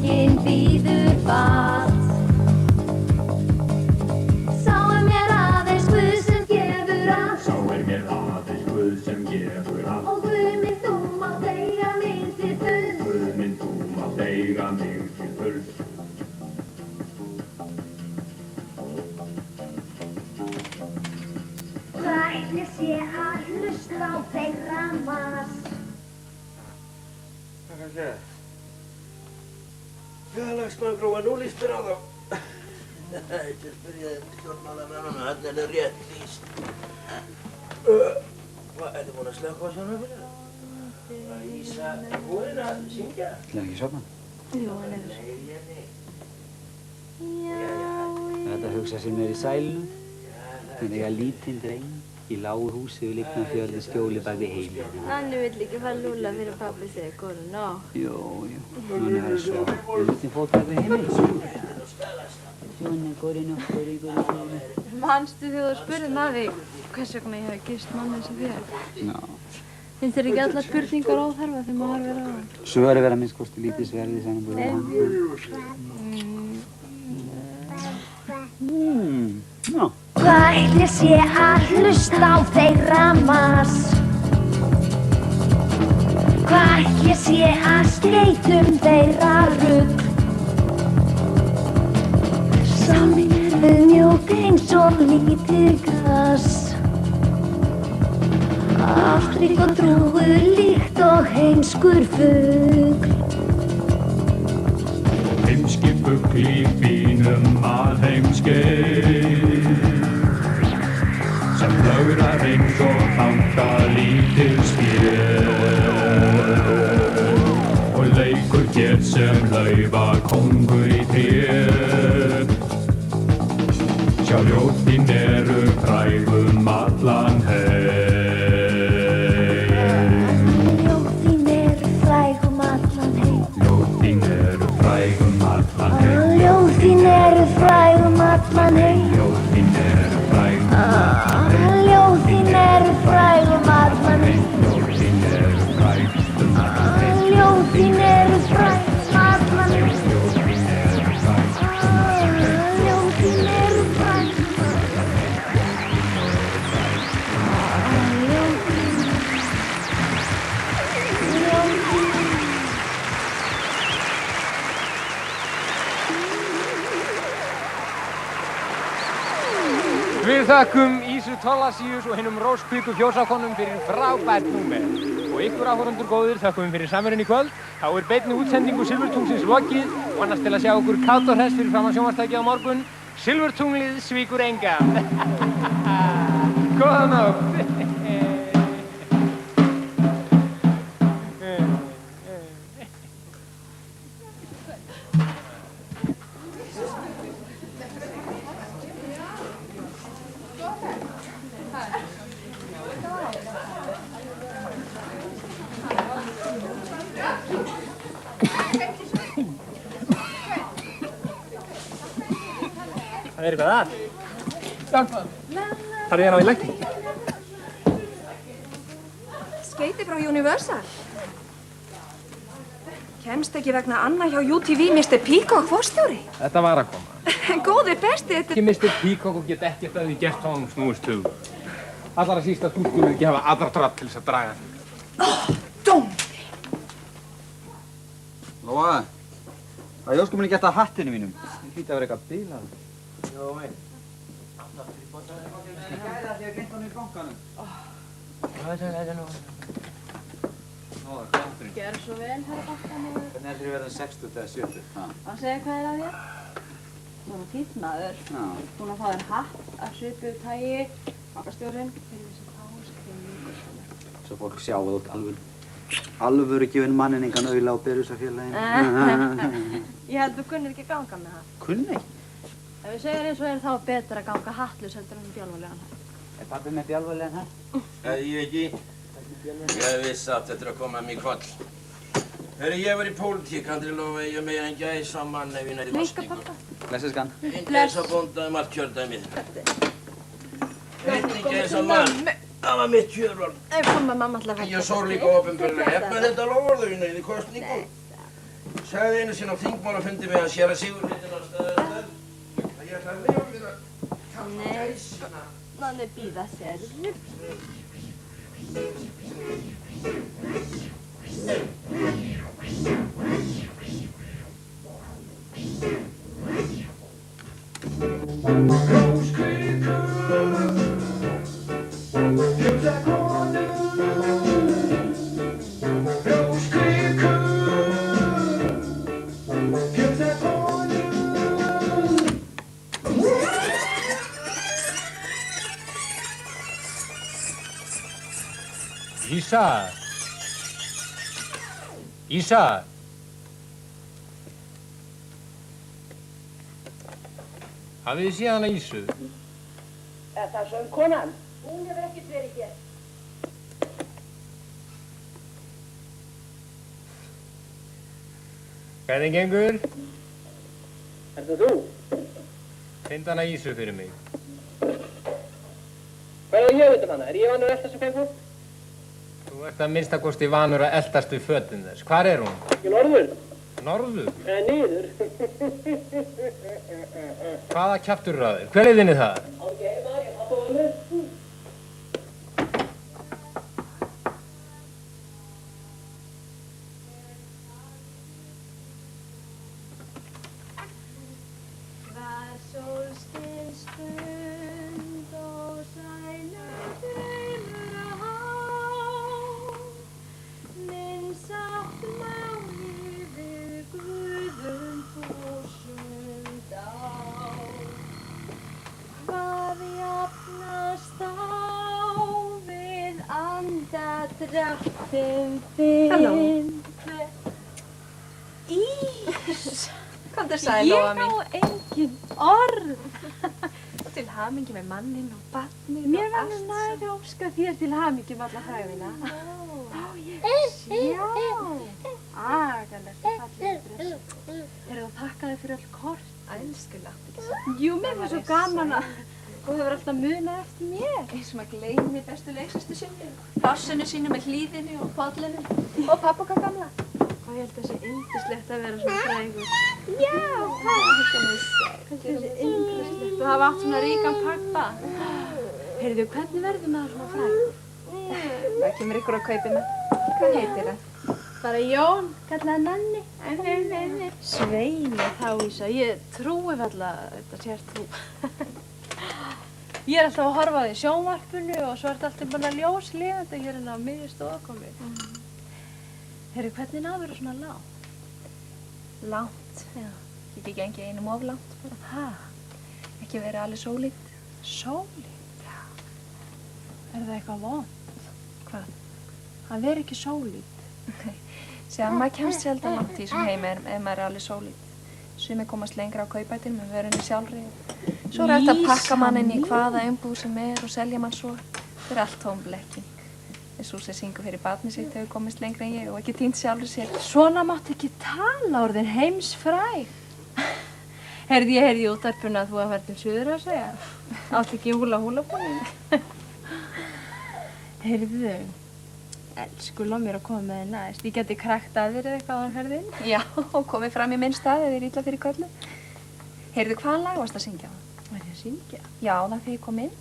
Enginn bíður bát. Sá mér aðeins Guð sem gefur allt. Sá mér aðeins Guð sem gefur allt. Og Guð minn, þú mátt eiga mig til fulls. Guð minn, þú mátt eiga mig til fulls. Hvað ætli sé að hlusta á þeirra mas? Hvað kann segja? Félagsmaður Gróa, nú líst mér á þá. Þetta spyrjaði stjórnmálamennana, þarna er það rétt lýst. Hvað, ertu búinn að slökkva sjónvarpinu? Var Ísa búinn að syngja? Ætlar ekki sofna? Jú, hann er. Þetta hugsa sér mér í sælunum. Þannig eiga lítinn dreng í lágu húsi við ligna fjörði skjóli bak við heimilinu. Hann vill ekki fara að lúlla fyrir pabbi segir góða nótt. Jú, hann er að sofa. Við lítinn fót bak við heimilinu. Svona, góði nótt, góði nótt. Manstu þegar þú spurði Navi hvers vegna ég hef gist manni sem þér? Já. Finnst þér ekki allar spurningar óþarfa þegar maður horfir á hann? Svöri vera minnst kosti lítið sverði sem hann búið á hann. Já. Hvað ætli sé að hlusta á þeirra mas? Hvað ætli sé að skeytum þeirra rugl? Sálminn er mjúk eins og lítið gras. Ástrík og drúgur líkt og heimskur fugl. Heimski fugl í bínum alheimskeið sem flögrar eins og þangað lítil spér og leikur hér sem laufa kóngur í tré. Sjá ljóðin eru frægum allan heim. Ljóðin eru frægum allan heim. Ljóðin eru frægum allan heim. Ljóðin eru frægum allan heim. Ljóðin eru frægum allan heim. Ljóðin eru frægum allan heim. Ljóðin eru frægum allan heim. Ljóðin eru frægum allan heim. Ljóðin eru frægum allan heim. Ljóðin eru frægum. Við þökkum Ísu Thorlacius og hinum róskvíku fjósakonum fyrir frábært númer. Og ykkur áhorfandur góðir þökkum við fyrir samverun í kvöld. Þá er beinni útsendingu Silfurtungsins lokið og annars til að sjá okkur kátt og hress fyrir framan sjónvarpstækið á morgun. Silfurtunglið svíkur engan. Góða nótt. Það er eitthvað að. Hjálpa. Þarf ég að ná í lækni? Skeyti frá Universal. Kemst ekki vegna Anna hjá UTV Mr. Peacock forstjóri? Þetta var að koma. Góði besti, þetta Ekki Mr. Peacock og get ekkert að því gert honum snúist hug. Allar að síst að þú skulum ekki hafa aðdráttarafl til þess að draga þig. Dómdi. Lóa, hvað er ósköpunni gert að hattinu mínum? Ég hlýt að vera eitthvað bilað. Jó, veit. Ég gæði að því að gleymt hann í bankanum. Þetta er nú. Lóa, hvað er hatturinn? Gjör svo vel, herra bakkanur. Hvernig heldur ég verða 60 eða 70? Að segja hvað er að þér? Þú erum fýtt maður. Já. Búinn að fá þér hatt af svipuðu tagi. Bankastjórinn fyrir þessi táskrinningu. Svo fólk sjá að þú ert alvöru gefinn manninn engan auðla á Berusafélaginu. Ég held þú kunnir ekki ganga með það. Kunni? Ef við segir eins og er þá betra að ganga hattlaus heldur en bjálfarlegan hatt. Er pabbi með bjálfarlegan hatt? Ég ekki. Ég vissi að þetta er að koma mér í kvöld. Hörru, ég var í pólitík, aldrei lofa ég meira en gæsa mann ef ég næri kostningu. Blesseskan. Einn gæsa bónda allt kjördæmið. Einn gæsa mann. Það var mitt kjörval. Ef mamma alltaf hægt. Ég sór líka opinberlega. Hef með þetta loforðu í næri kostningu. Sagði einu sinni á þingmálafundi við að séra Sigurheitin á stöðastöð að ég ætla að lifa við að kalla gæsina. Nanne bíða serru. Ísa! Ísa! Hafið þið séð hana Ísu? Er það söngkonan? Hún hefur ekkert verið hér. Hvernig gengur? Er það þú? Find hana Ísu fyrir mig. Hvað er ég veit hana? Er ég vanur að elta sem fengur? Þú ert að minnstakosti vanur að eltast við fötin þess. Hvar er hún? Ekki norður? Norður? Niður. Hvaða kjaftur er að þér? Hver er þinni það? Ok, Marja, það fóðum við. Hvar sólskin stund og sælum draumur að há, minn sátt máli við Guðum þúsund á. Hvað jafnast á við andardráttinn þinn? Halló. Ís! Komdu sæl, Lóa mín. Ég á engin orð. Og til hamingju með mannin og barnið Mér og verður nær að óska þér til hamingju með alla fræðina. Já. Agalegt og falleg dress. Heyrðu, og þakka þér fyrir öll kort. Elskulegt, ekki svo. Jú, mér finnst svo gaman að þú hefur alltaf munað eftir mér. Eins og maður gleymi bestu leiksystu sinni, plássinu sínu með hlýðinu og pollinu og pappaka gamla. Hvað ég held að það sé yndislegt að vera svona frægur. Já, það er ekki með sér. Þetta sé yndislegt og hafa átt svona ríkan pappa. Heyrðu, hvernig verður maður svona frægur? Það kemur ykkur að kaupi mig. Hvað heitir það? Bara Jón, kallaði Nanni. Sveini þá Ísa, ég trúi varla að þetta sért þú. Ég er alltaf að horfa á því í sjónvarpinu og svo ertu alltaf bara ljóslifandi hér á miðju stofukomi. Heyrðu, hvernig náður þú svona langt? Langt, já. Ekki gengið einum of langt bara. Hæ? Ekki verið alveg sólít. Sólít? Já. Er það eitthvað vont? Hvað? Að vera ekki sólít? Sér maður kemst sjaldan langt í þessum heimi ef maður er alveg sólít. Sumir komast lengra á kaupætinu með vörunni sjálfri. Svo er hægt að pakka mann inn í hvaða umbúð sem er og selja mann svo. Það er allt tóm blekking. Sú sem syngur fyrir barnið sitt hefur komist lengra en ég og ekki týnt sjálfur sér. Svona máttu ekki tala, orðin heimsfræg. Heyrði ég í útvarpinu að þú að vera til suður að segja. Átt ekki húla-húla-búning. Heyrðu, elsku lof mér að koma með þér næst. Ég geti krækt að þér eða eitthvað á hann ferðin. Já, og komið fram í minn stað eða þið er illa fyrir köllu. Heyrðu, hvaðan lag varst að syngja? Var ég að syngja? Já, það þegar ég kom inn.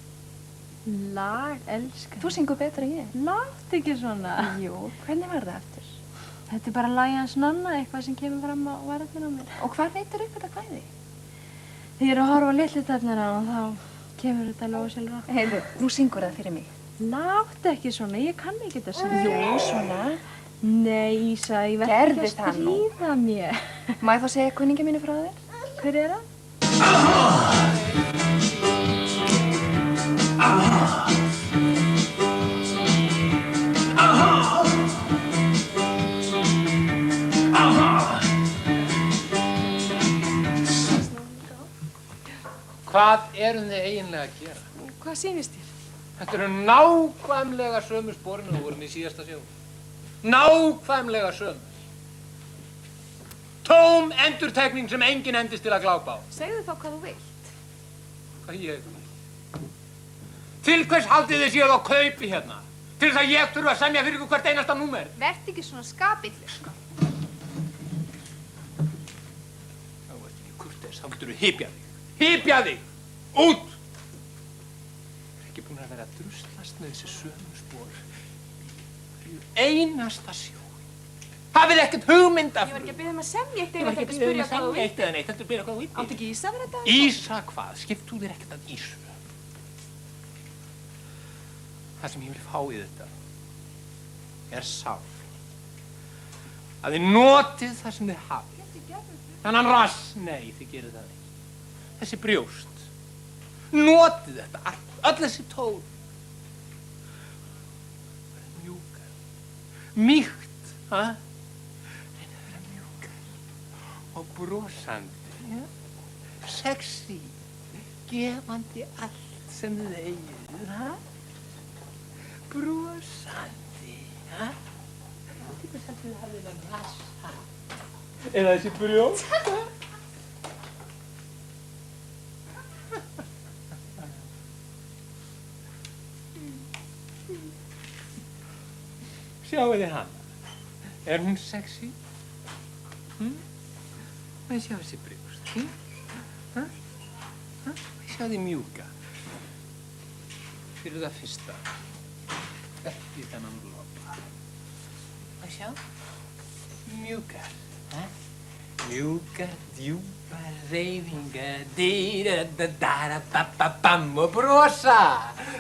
Lag, elskar. Þú syngur betur en ég. Látt ekki svona. Jú, hvernig var það eftir? Þetta er bara lagið hans Nonna, eitthvað sem kemur fram á varðinu á mér. Og hvar veitur upp þetta kvæði? Þegar ég er að horfa á Litlu-Tefnina og þá kemur þetta lóa sjálfur á. Heyrðu, nú syngur það fyrir mig. Látt ekki svona, ég kann ekki þetta syngja. Jú, svona. Nei, Ísa, ég verð Gerðu ekki það að nú. stríða mér. Má ég þá segja kunningja mínu frá þér? Hver er það? Hvað erum þið eiginlega að gera? Hvað sýnist þér? Þetta eru nákvæmlega sömu sporin og vorum í síðasta sjó. Nákvæmlega sömu. Tóm endurtekning sem enginn endist til að glápa á. Segðu þá hvað þú vilt. Hvað ég vil. Til hvers haldið þið séð á kaupi hérna? Til þess að ég þurfa að semja fyrir ykkur hvert einasta númer. Vertu ekki svona skapillur, sko. þá getur þú hypjað þig. Hypjað þig! Út! Þú er ekki búin að vera að druslast með þessi sömu spor í einasta sjó. Hafið ekkert hugmynd af... Ég var ekki að biðja að semja eitt Ég var ekki að biðja að semja eitt eða neitt, heldur að biðja hvað þú vildir. Áttu ekki Ísa að vera þetta? Ísa hvað? Skipt þú þér ekkert af Ísu? Það sem ég vil fá í þetta er sál. Að þið notið það sem þið hafið. Þannig rass, nei, þið gerir það ekki. Þessi brjóst. Notið þetta allt, öll þessi tól. Verða mjúkar. Mýkt, ha? Reynið að vera mjúkar og brosandi, ja? Sexy, gefandi allt sem þið eigið, ha? Brosandi, ha? Þetta sem þið hafið að rassa. Eða þessi brjóst. Sjáu þið hana. Er hún sexy? Og sjáu þessi brjóst. Sjáu þið mjúka. Fyrir það fyrsta. Ekki þennan lopa. Og sjá. Mjúkar. Mjúkar, djúpar reyfingar. Di-da-da-da-da-ba-ba-bam. Og brosa.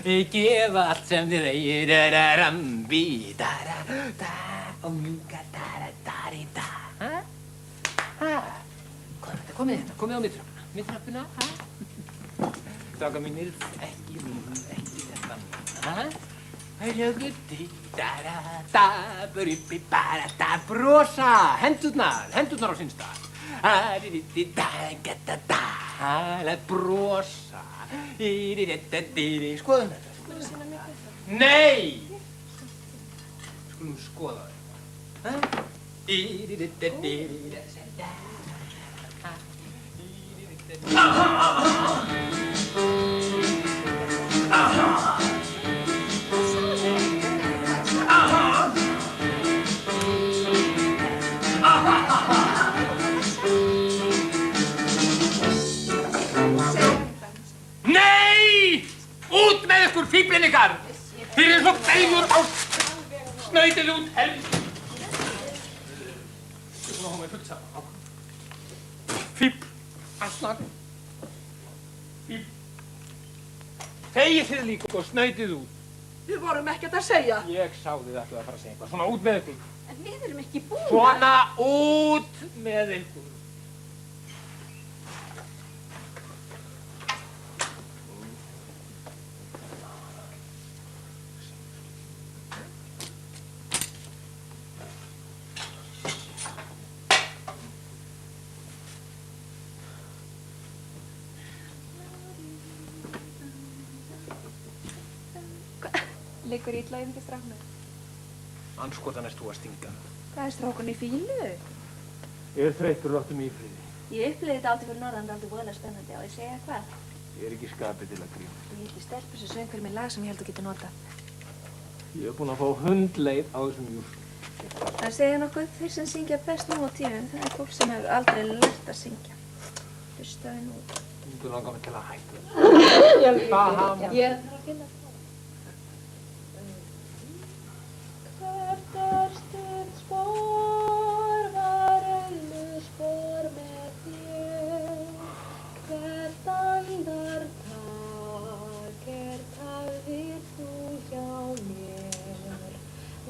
Gefa allt sem þið eigið. Da-da-ram-bi. Da-da-da. Og mjúkar. Da-da-da-di-da. Komið hérna. Komið á miðtrappuna. Miðtrappuna. Strákar mínir. Ekki þetta. Brosa, hendurnar á sinn stað. Brosa. Skoðum þetta. Nei! Skulum skoða þetta. Nei! Út með ykkur fíblin ykkar! Þið eru svo beigur á snöytið út, helviti! Þið er svona hóma í fullsa. Fíbl, asnar. Fíbl. Þegið þið líka og snöytið út. Við vorum ekkert að segja. Ég sá þið ætluð að fara að segja eitthvað. Svona út með ykkur. En við erum ekki búin. Svona út með ykkur. Liggur illa undir stráknum. Andskotan erst þú að stinga. Hvað er strákun í fílu? Ég er þreyttur og láttu mig í friði. Ég upplifði þetta aldrei fyrir norðan, aldrei voðalega spennandi og ég segja hvað. Ég er ekki skapið til að gríma. Ég hitti stelpur sem söng fyrir mig lag sem ég held að geta notað. Ég hef búin að fá hundleið á þessum júr. Það segja nokkuð þeir sem syngja best nú á tímum. Það er fólk sem hefur aldrei lært að syngja. Hlustaðu nú. Þú langar mig til að hætta þessu. Hvað hafði? Ég þarf að finna það. Hvert er stund spór, var öllur spór með þér. Hvert andartak tafðir þú hjá mér.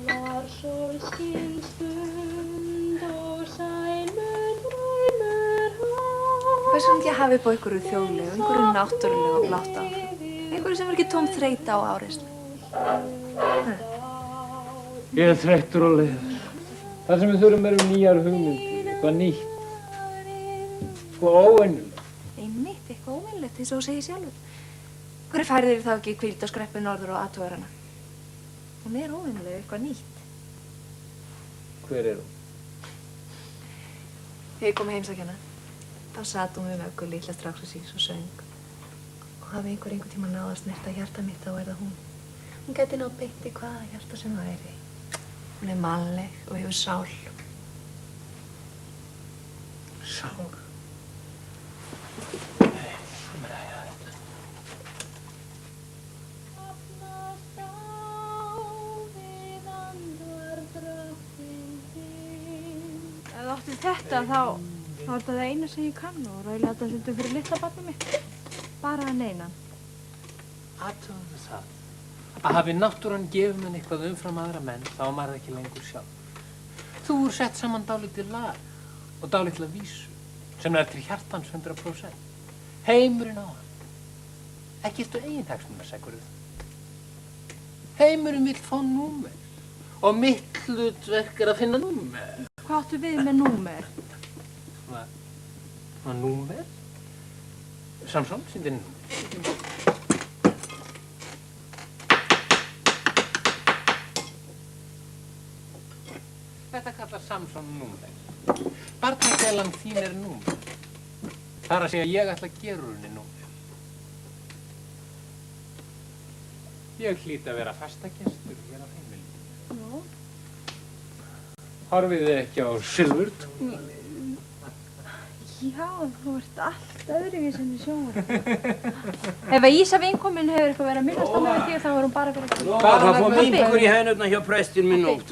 Var sólskin stund og sælur draumur hann. Hvers vegna ekki að hafa upp á einhverju þjóðlegu, einhverju náttúrulegu og blátt á? Einhverju sem var ekki tóm þreyta á áreyslu. Ég er þreyttur og leiður. Það sem við þurfum nýjar hugmyndir, eitthvað nýtt. Eitthvað óvenjulegt. Einmitt, eitthvað óvenjulegt, eins og þú segir sjálfur. Hverju færðir þá ekki hvíld og skreppi norður og athugar hana? Hún er óvenjuleg, eitthvað nýtt. Hver er hún? Þegar ég kom að heimsækja hana, þá sat hún við Möggu litla stráksins og söng. Og hafi einhvern tíma náð að snerta hjarta mitt, þá er það hún. Hún gæti náð beint í hvaða hjarta sem væri. Hún er mannleg og hefur sál. Sál? Ef þú áttir þetta, þá er þetta það eina sem ég kann og rauðlega þetta stundum fyrir litla barnið mitt. Bara að neina. Athugaðu það. Að hafi náttúran gefið mann eitthvað umfram aðra menn, þá var maður ekki lengur sjálf. Þú er sett saman dálítið lag og dálítið vísu, sem er til hjartans 100%. Heimurinn á hann. Ekki eftir eigin hagsmunum að segja Heimurinn vill fá númer og mitt hlutverk er að finna númer. Hvað áttu við með númer? Hvað númer? Samson, sýndir númer. Þetta kallar Samson númer. Barnagælan þín er númer. Það er að segja að ég ætla að gera úr henni númer. Ég hlýt að vera fastagestur hér á heimilinu. Nú? Horfið þið ekki á silfurtunglið? Já, þú ert allt öðruvísi en í sjónvarpinu. Ef að Ísa vinkomin hefur eitthvað verið að minnast á mig við þig, þá er hún bara fyrir að... Það fór mingur í hænurna hjá prestin minn nótt.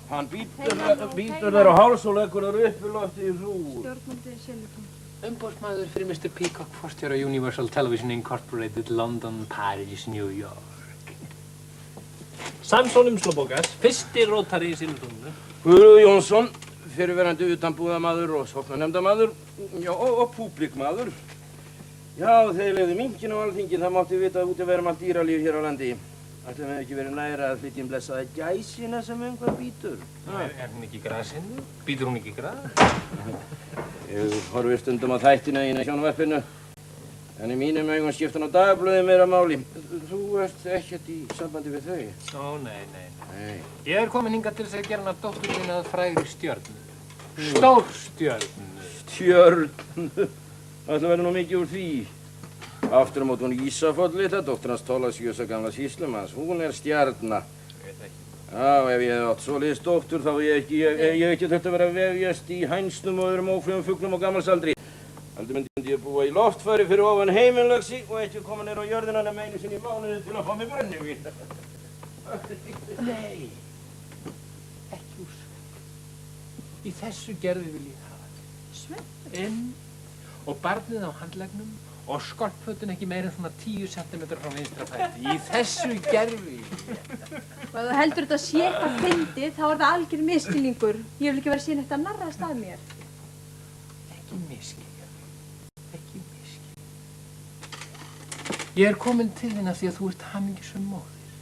Hann bítur þær á háls og leggur þær upp í lofti í hrúr. Stjórnandi Silvurtún. Umboðsmaður fyrir Mr. Peacock, forstjóra Universal Television Incorporated, London, Paris, New York. Samson umslagborgars, fyrsti rótari í Silvurtúninu. Guðrúður Jónsson, fyrirverandi utanbúðamaður og sóknarnefndamaður, já, og públikmaður. Já, þeir leiðu minkinn á alþingi, það mátti vita að út að vera allt dýralíf hér á landi. Ætlum við ekki verið næra að flytja inn blessaða gæsina sem einhver bítur. Er hún ekki í grasinu? Bítur hún ekki í gras? Ég horfi stundum á þættina í sjónvarpinu, en í mínum augum skipta hann á dagblöði meira máli. Þú ert ekkert í sambandi við þau? Ó, nei. Ég er komin hingað til þess að gera hana dóttur mína að frægri stjörnu. Stórstjörnu. Stjörnu? Það verður nú mikið úr því. Aftur á móti hún Ísafold litla, dóttir hans Tólasjösa gamla sýslumanns. Hún er stjarna. Já, ef ég hef átt svoleiðis dóttur þá ég ekki þurft að vera að vefjast í hænsnum og öðrum óflugum fuglum á gammalsaldri. Heldur myndi ég búa í loftfæri fyrir ofan heimilögsi og ekki koma niður á jörðina nema einu sinni í mánuði til að fá mig brennivín. Nei, ekki úr sveit. Í þessu gerfi vil ég hafa þig. Sveit? Og barnið á handleggnum og skorpfötin ekki meira en svona 10 cm frá vinstra fæti. Í þessu gerfi. Og ef þú heldur þetta sé eitthvað fyndið, þá er það algjör misskilningur. Ég vil ekki vera síðan eftir að narraðast að mér. Ekki misskilja. Ég er komin til þín af því að þú ert hamingjusöm móðir.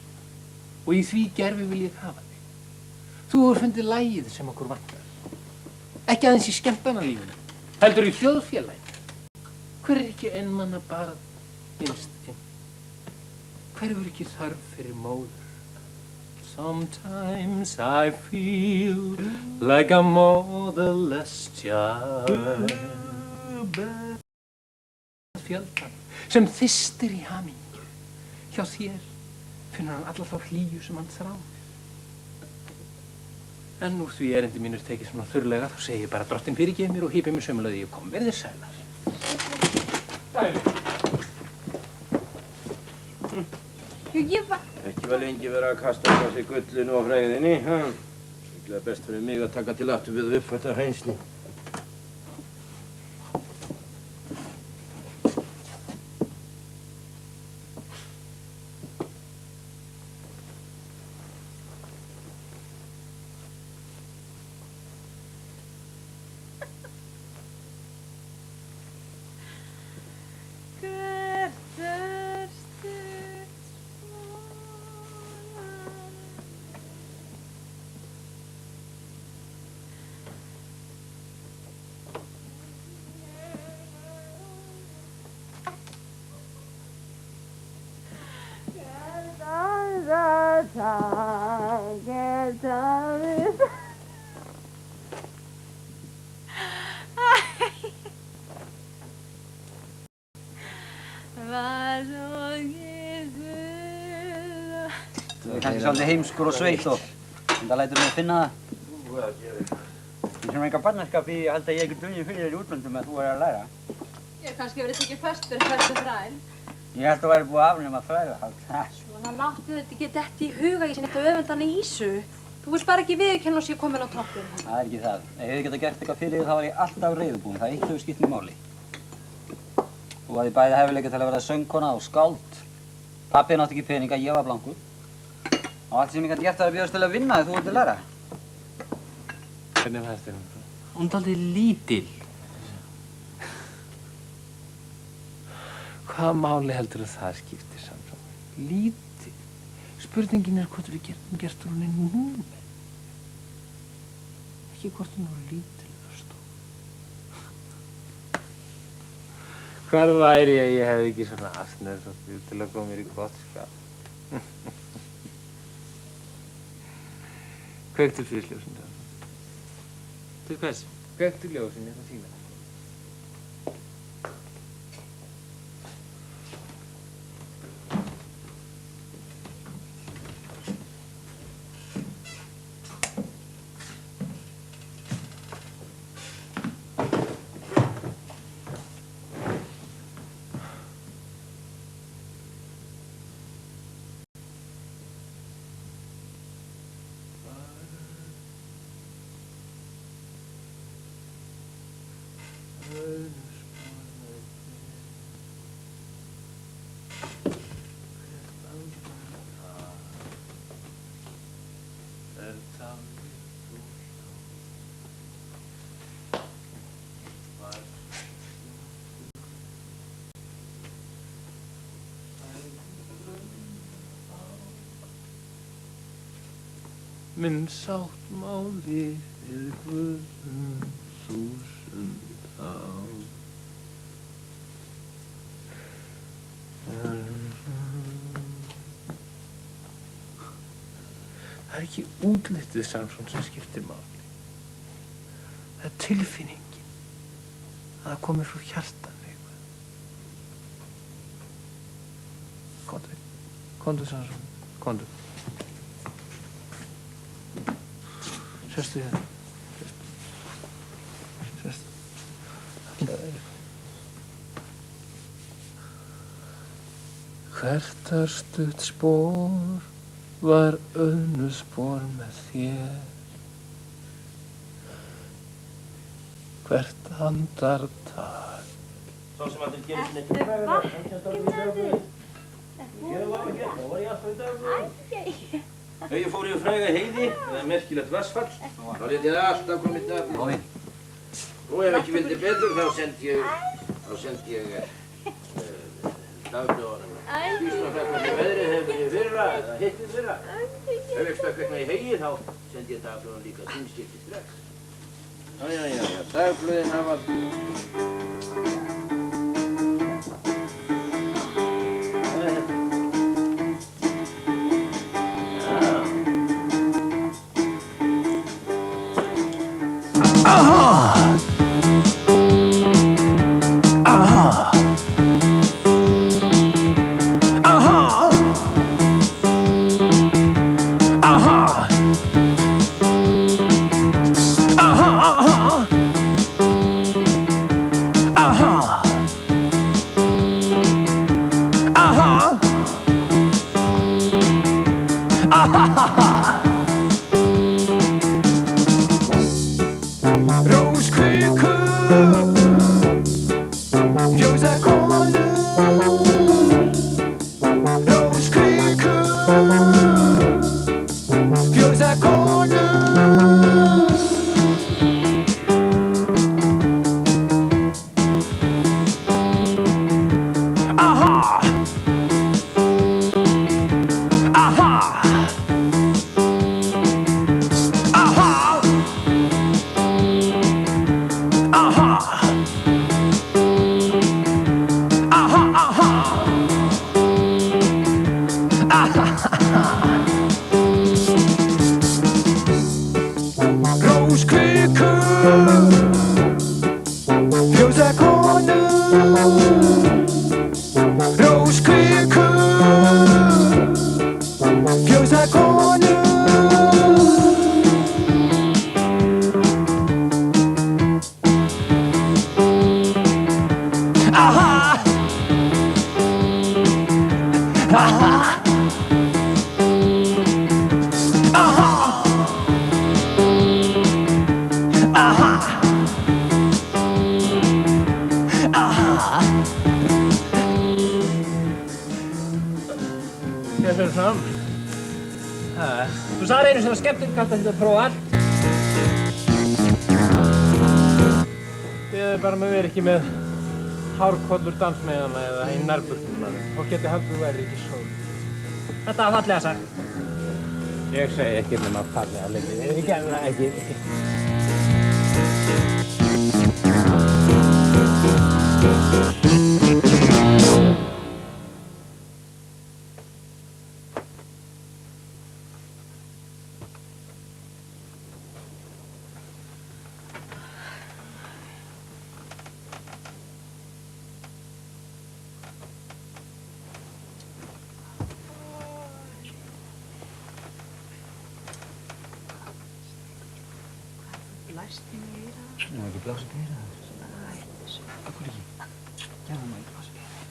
Og í því gerfi vil ég hafa þig. Þú hefur fundið lagið sem okkur vantar. Ekki aðeins í skemmtanalífinu, heldur í hljóðfélaginu. Hver er ekki einmanna barn innst inn? Hver hefur ekki þörf fyrir móður? Sometimes I feel like a motherless child. Fjöldan sem þystir í hamingju. Hjá þér finnur hann alla þá hlýju sem hann þráir. En úr því erindi mínur tekið svona þurrlega, þá segi ég bara drottinn fyrirgef mér og hýpi mér sömulega ég kom. Verðið sælar. Ekki var lengi verið að kasta frá sig gullinu og fræðinni. Það er best fyrir mig að taka til aftur við uppfætta hænsni. Þú er kannski svolítið heimskur og sveitt og það lætur mig að finna það. Ég sem enga barnaskap í að halda ég ekki dunnið fyrir þér í útlöndum að þú er að læra. Ég hef kannski verið tekið föstur þræl. Ég held að þú væri búið að afnema þræðahald. Svona láttu þetta ekki detta í huga í sinni eitthvað öfundana Ísu. Þú vilt bara ekki viðurkenna og sé komin á toppinn. Það er ekki það. Ef ég hefði getað gert eitthvað fyrir þig þá var ég alltaf reiðubúin. Það eitt hefur skipt mig máli. Þú hafði bæði hæfileika til að verða söngkona og skáld. Pabbi nátti ekki peninga, ég var blankur. Og allt sem ég gæti gert var að bjóðast til að vinna þegar þú vildi læra. Hvernig fannst þér hún? Hún er dálítið lítil. Hvaða máli heldur það skiptir samt? Lítil. Spurningin er hvort við getum gert úr henni núna. Ekki hvort hún er lítil eða stór. Hvar væri ég hefði ekki svona asnöð til að koma mér í gott skap. Kveiktu sviðsljósin það. Til hvers? Kveiktu ljósin, ég ætla að sýna. Minn sáttmáli við Guð þúsund ár. Það er ekki útlitið Samson sem skiptir máli. Það er tilfinningin. Það komið frá hjartanu eitthvað. Komdu Samson, komdu. Sestu hérna. Sestu. Hvert örstutt spór var auðnuspor með þér. Hvert andartak. Sá sem allir gerir sinni ekki fræður. Ég var ekki hérna, þá var ég alltaf í daglöðum. Þegar ég fór yfir fræga heiði, það er merkilegt vatnsfall, þá lét ég það alltaf koma í daglöðum. Nú ef ekki vildi betur, þá sendi ég dagblöðunum. Skýrslan frá hvernig veðrið hefur verið fyrra eða hittið fyrra. Ef ég stökk eitthvað í hegi, þá sendi ég dagblöðun líka þúnskipti strax. Já, dagblöðin hafa... eru svona skemmtilegt að þetta prófa allt. Þið er bara með verið ekki með hárkollur dansmeðana eða í nærbuxunum. Fólk getur haldið verið ekki sól. Þetta var fallega sagt. Ég segi ekki nema fallega lengi. Ég gerði það ekki. Má ekki blása upp í eyrað? Af hverju ekki? Gerðu má ekki blása upp í eyrað.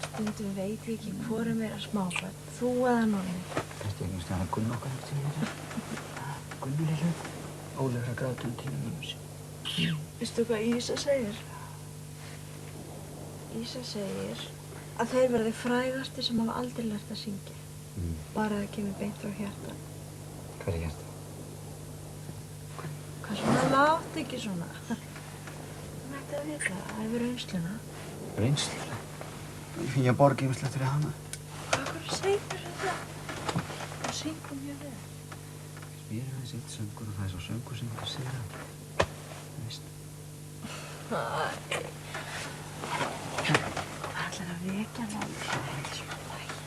Stundum veit ég ekki hvor er meira smábörn, þú eða Nonni. Ertu ekki að Gunnu okkar eftir því þetta? Gunnu lillu? Ólafur að gráta tíma mínus. Veistu hvað Ísa segir? Ísa segir að þeir verði frægasti sem hafa aldrei lært að syngja. Bara að það kemur beint frá hjarta. Hvað er hjarta? Hvað svona látt ekki svona? Hún ætti að vita það, það hefur reynsluna. Reynsluna? Ég finn ég að borga ýmislegt fyrir hana. Hvað segir þetta? Það syngur mjög vel. Mér er aðeins eitt söngur og það er svo söngur sem þú segir að. Það veist. Það ætlar að vekja hann. Það er ekki svona vægt.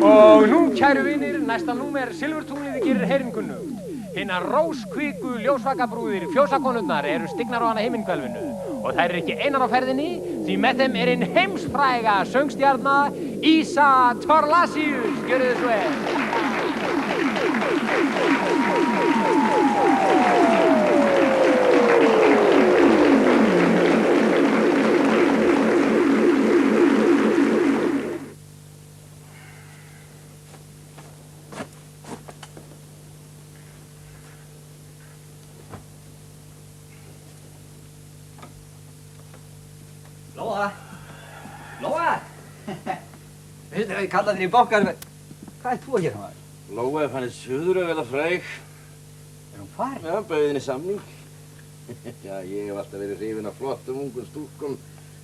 Og nú, kæru vinir, næsta númer Silfurtunglið gerir heyrn kunnugt. Hinar róskviku ljósvakabrúðir fjósakonurnar eru stignar á hana himminkvelfinu. Og þær eru ekki einar á ferðinni, því með þeim er hinn heimsfræga söngstjarna Ísa Thorlacius. Gjörið þið svo vel. Lóa! Lóa! Veistu að ég kallaði þér í bókar með... Hvað er þú að gera maður? Lóa er fannir suður að verða fræg. Er hún farin? Já, bauð henni samning. Já, ég hef alltaf verið hrifinn af flottum ungum stúlkum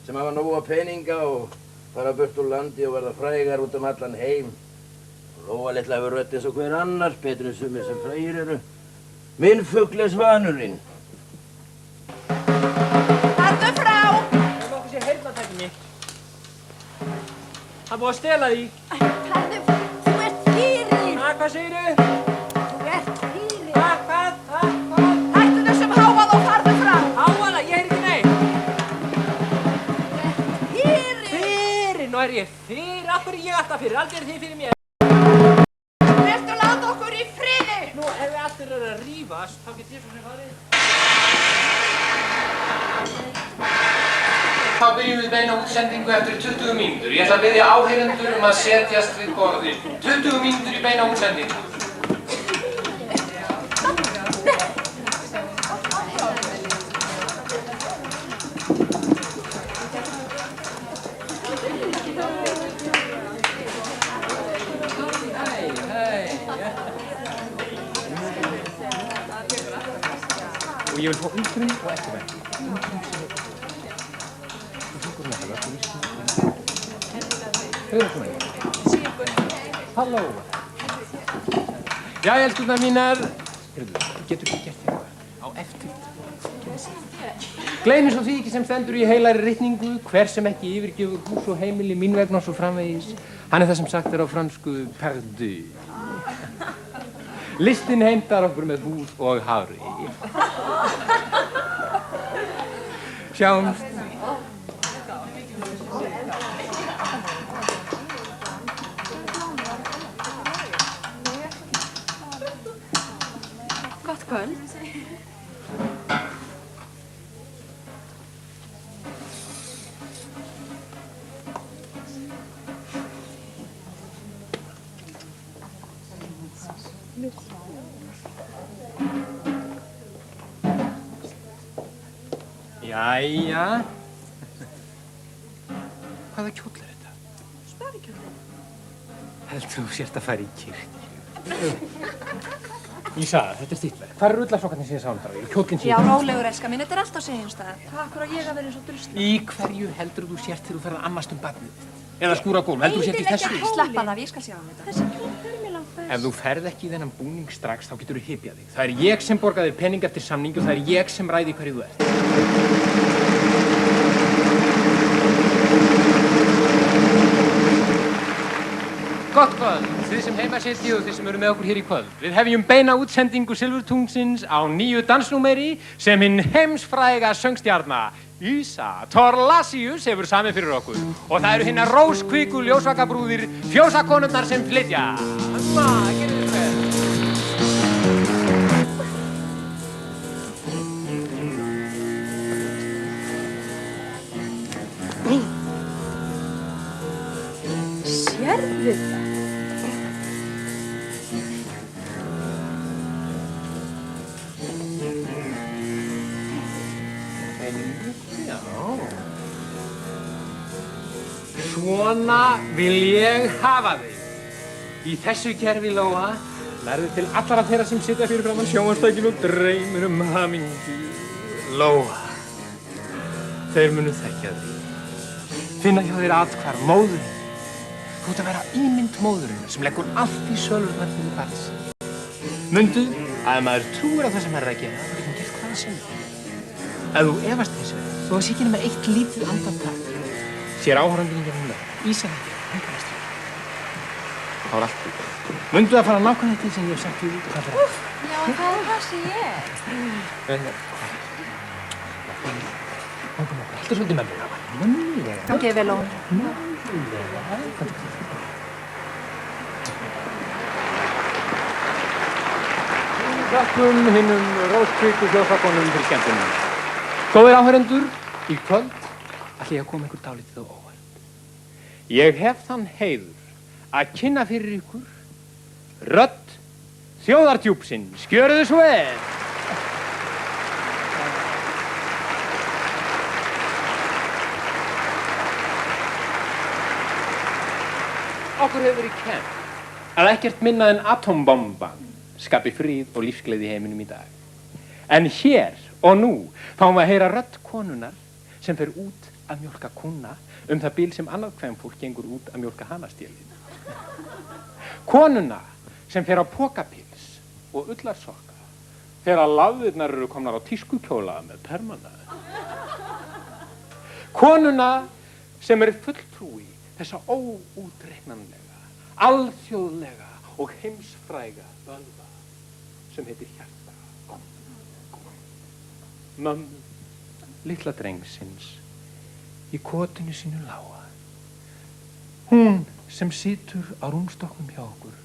sem hafa nóga peninga og fara burt úr landi og verða frægar út allan heim. Lóa litla hefur rödd eins og hver annar, betur en sumir sem frægir eru. Minn fugl er svanurinn. Farðu frá! Sé heyrnartæki mitt. Það er búið að stela því. Farðu frá! Þú ert fyrir! Hvað segirðu? Þú ert fyrir! Hvað? Hættu þessum háað og farðu frá! Háaða? Ég heyri ekki neitt. Þú ert fyrir! Fyrir? Nú er ég fyrir. Af hverju er ég alltaf fyrir? Aldrei er þið fyrir mér. Vertu að láta okkur í friði! Nú, ef við allir eru að rífast, þá get ég svo sem farið. Þá byrjum við beina útsendingu eftir 20 mínútur. Ég ætla að biðja áheyrendur að setjast við borðið. 20 mínútur í beina útsendingu. Og ég vil fá umfrung og eftirverk. Halló. Já, elskurnar mínar. Heyrðu, getur þú gert eitthvað á eftir? Gleymi svo því ekki sem stendur í heilari ritningu, hver sem ekki yfirgefur hús og heimili mín vegna og svo framvegis. Hann það sem sagt á fransku perdu. Listin heimtar okkur með húð og hári. Sjáumst. Gott kvöld. Jæja. Hvaða kjóll er þetta? Sparikjóllinn. Heldur þú sért að fara í kirkju? Ísa, þetta er þitt verk. Hvar eru ullarsokkarnir sem ég sá um það? Kjóllinn sem Já, rólegur, elska mín, þetta er allt á segjum stað. Hvað akkur á ég að vera eins og drusla? Í hverju heldur þú sért þegar þú ferð að ammast barnið þitt? Eða skúra gólf, heldur þú sért í þessu? Slappa það, ég skal sjá þetta. Þessi kjól fer mér langt best. Ef þú ferð ekki í þennan búning strax, þá getur þú hypjað þig. Það er ég sem borga þér pening eftir samningi og það er ég sem ræði hverju þú ert. Gott kvöld, þið sem heima sitjið og þið sem eru með okkur hér í kvöld. Við hefjum beina útsendingu Silfurtungsins á nýju dansnúmeri sem hinn heimsfræga söngstjarna Ísa Thorlacius hefur samið fyrir okkur. Og það eru hinnar róskviku ljósvakabrúðir fjósakonurnar sem flytja. Gerðu þið vel. Sérðu það? Já. Svona vil ég hafa þig. Í þessu kerfi, Lóa, lærðu til allra þeirra sem sitja fyrir framan sjónvarpstækin og dreymir hamingju. Lóa, þeir munu þekkja þig. Finna hjá þér athvarf, móðurinn. Þú ert að vera ímynd móðurinnar sem leggur allt í sölurnar fyrir barns. Mundu að ef maður trúir á það sem hann er að gera, þá getur hann gert hvað sem er. Ef þú efast hins vegar, þú sé ekki nema eitt lítið andartak, sér áhorfandinn gegnum lög, Ísa þetta, þá er allt búið. Mundu að fara nákvæmlega þetta sem ég hef sagt fyrir út og hvað það er. Já, það er það sem ég. Þetta er svolítið með mér, Mannlega. Gangið vel á. Þakkum hinnum róskviku hljóðfakonum fyrir skemmtunum. Góðir áheyrendur, í kvöld ætla ég að koma ykkur dálítið á óvart. Ég hef þann heiður að kynna fyrir ykkur rödd þjóðardjúpsins. Gjörðu svo vel! Okkur hefur verið kennt að ekkert minna en atómbomban skapi frið og lífsgleði í heiminum í dag. En hér og nú fáum við að heyra rödd konunnar sem fer út að mjólka kúnna það bil sem annað kvenfólk gengur út að mjólka hanastélið. Konuna sem fer á pokapils og ullarsokka þegar lafðirnar eru komnar á tískukjóla með permana. Konuna sem er fulltrúi þessa óútreiknanlega, alþjóðlega og heimsfræga bölva sem heitir hjarta. Mömmu, litla drengsins, í kotinu sínu lága. Hún sem situr á rúmstokknum hjá okkur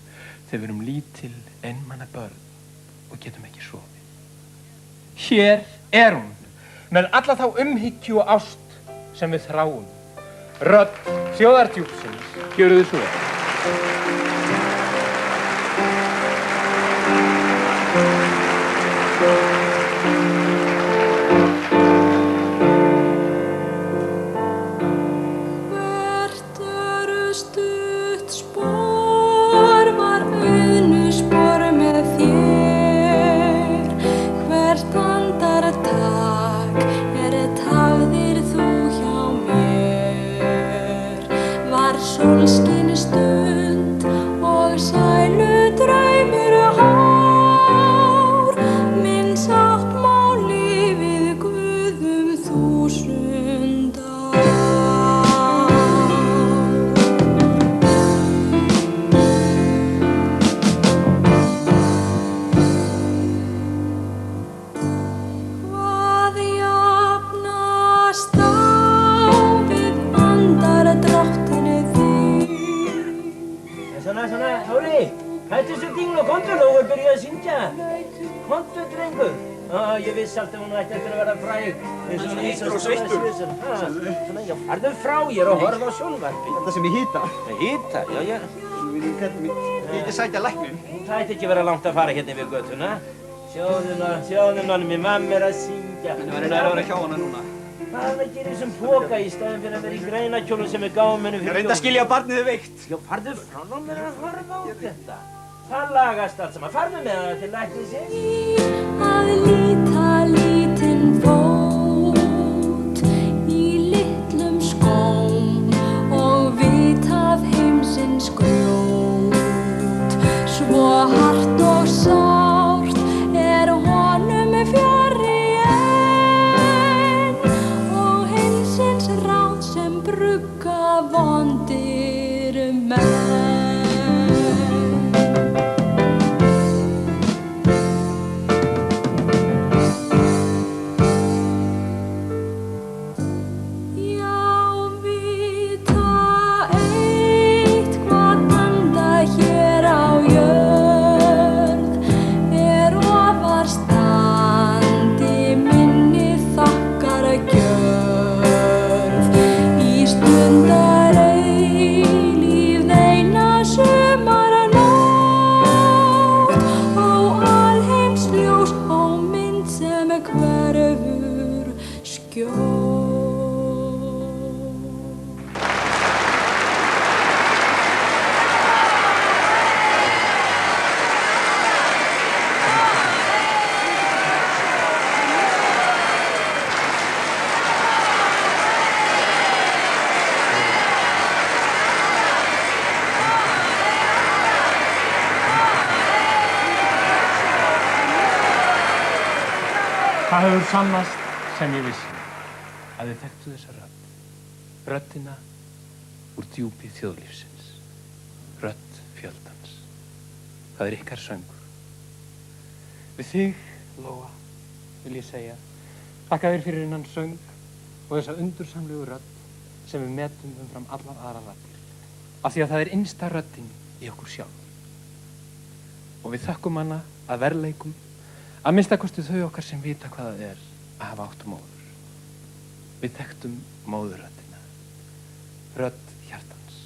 þegar við erum lítil einmana börn og getum ekki sofið. Hér er hún, með alla þá umhyggju og ást sem við þráum. Rödd þjóðardjúpsins, gjörðu þið svo. Hvert eru stutt spor var auðnuspor með þér. Hvert andartak tafðir þú hjá mér. Var sólskini stund Svona, Þóri, hættu þessu dingl og komdu, þú er byrjuð að syngja. Komdu, drengur. Ég vissi alltaf hún ætti eftir að verða fræg. Eins og heitur og sveittur. Svona, já, farðu frá, ég er að horfa á sjónvarpi. Þetta sem ég hýta. Hýta? Já, já. Ég ekki sækja læknin. Það ætti ekki vera langt að fara hérna yfir götuna. Sjáðu nonni, mamma er að syngja. En það er að vera hjá hana núna. Hvað er það að gera í þessum póka í staðinn fyrir að vera í greinakjólum sem er gáminu fyrir Ég reyndi að skilja að barnið er veikt. Já, farðu frá mér að horfa á þetta. Það lagast allt saman. Farðu með hana til læknisins. Að líta lítinn fót í litlum skóm og vita af heimsins grjót. Svo hart og sárt er honum fjarri en og heimsins ráð sem brugga vondir menn. Það hefur sannast sem ég vissi að þið þekktu þessa rödd. Röddina úr djúpi þjóðlífsins. Rödd fjöldans. Það er ykkar söngur. Við þig, Lóa, vil ég segja, þakka þér fyrir innan söng og þessa undursamlegu rödd sem við metum umfram allar aðra raddir. Af því að það er innsta röddin í okkur sjálf. Og við þökkum hana að verðleikum að minnstakosti þau okkar sem vita hvað það er að hafa átt móður. Við þekktum móðurröddina, rödd hjartans.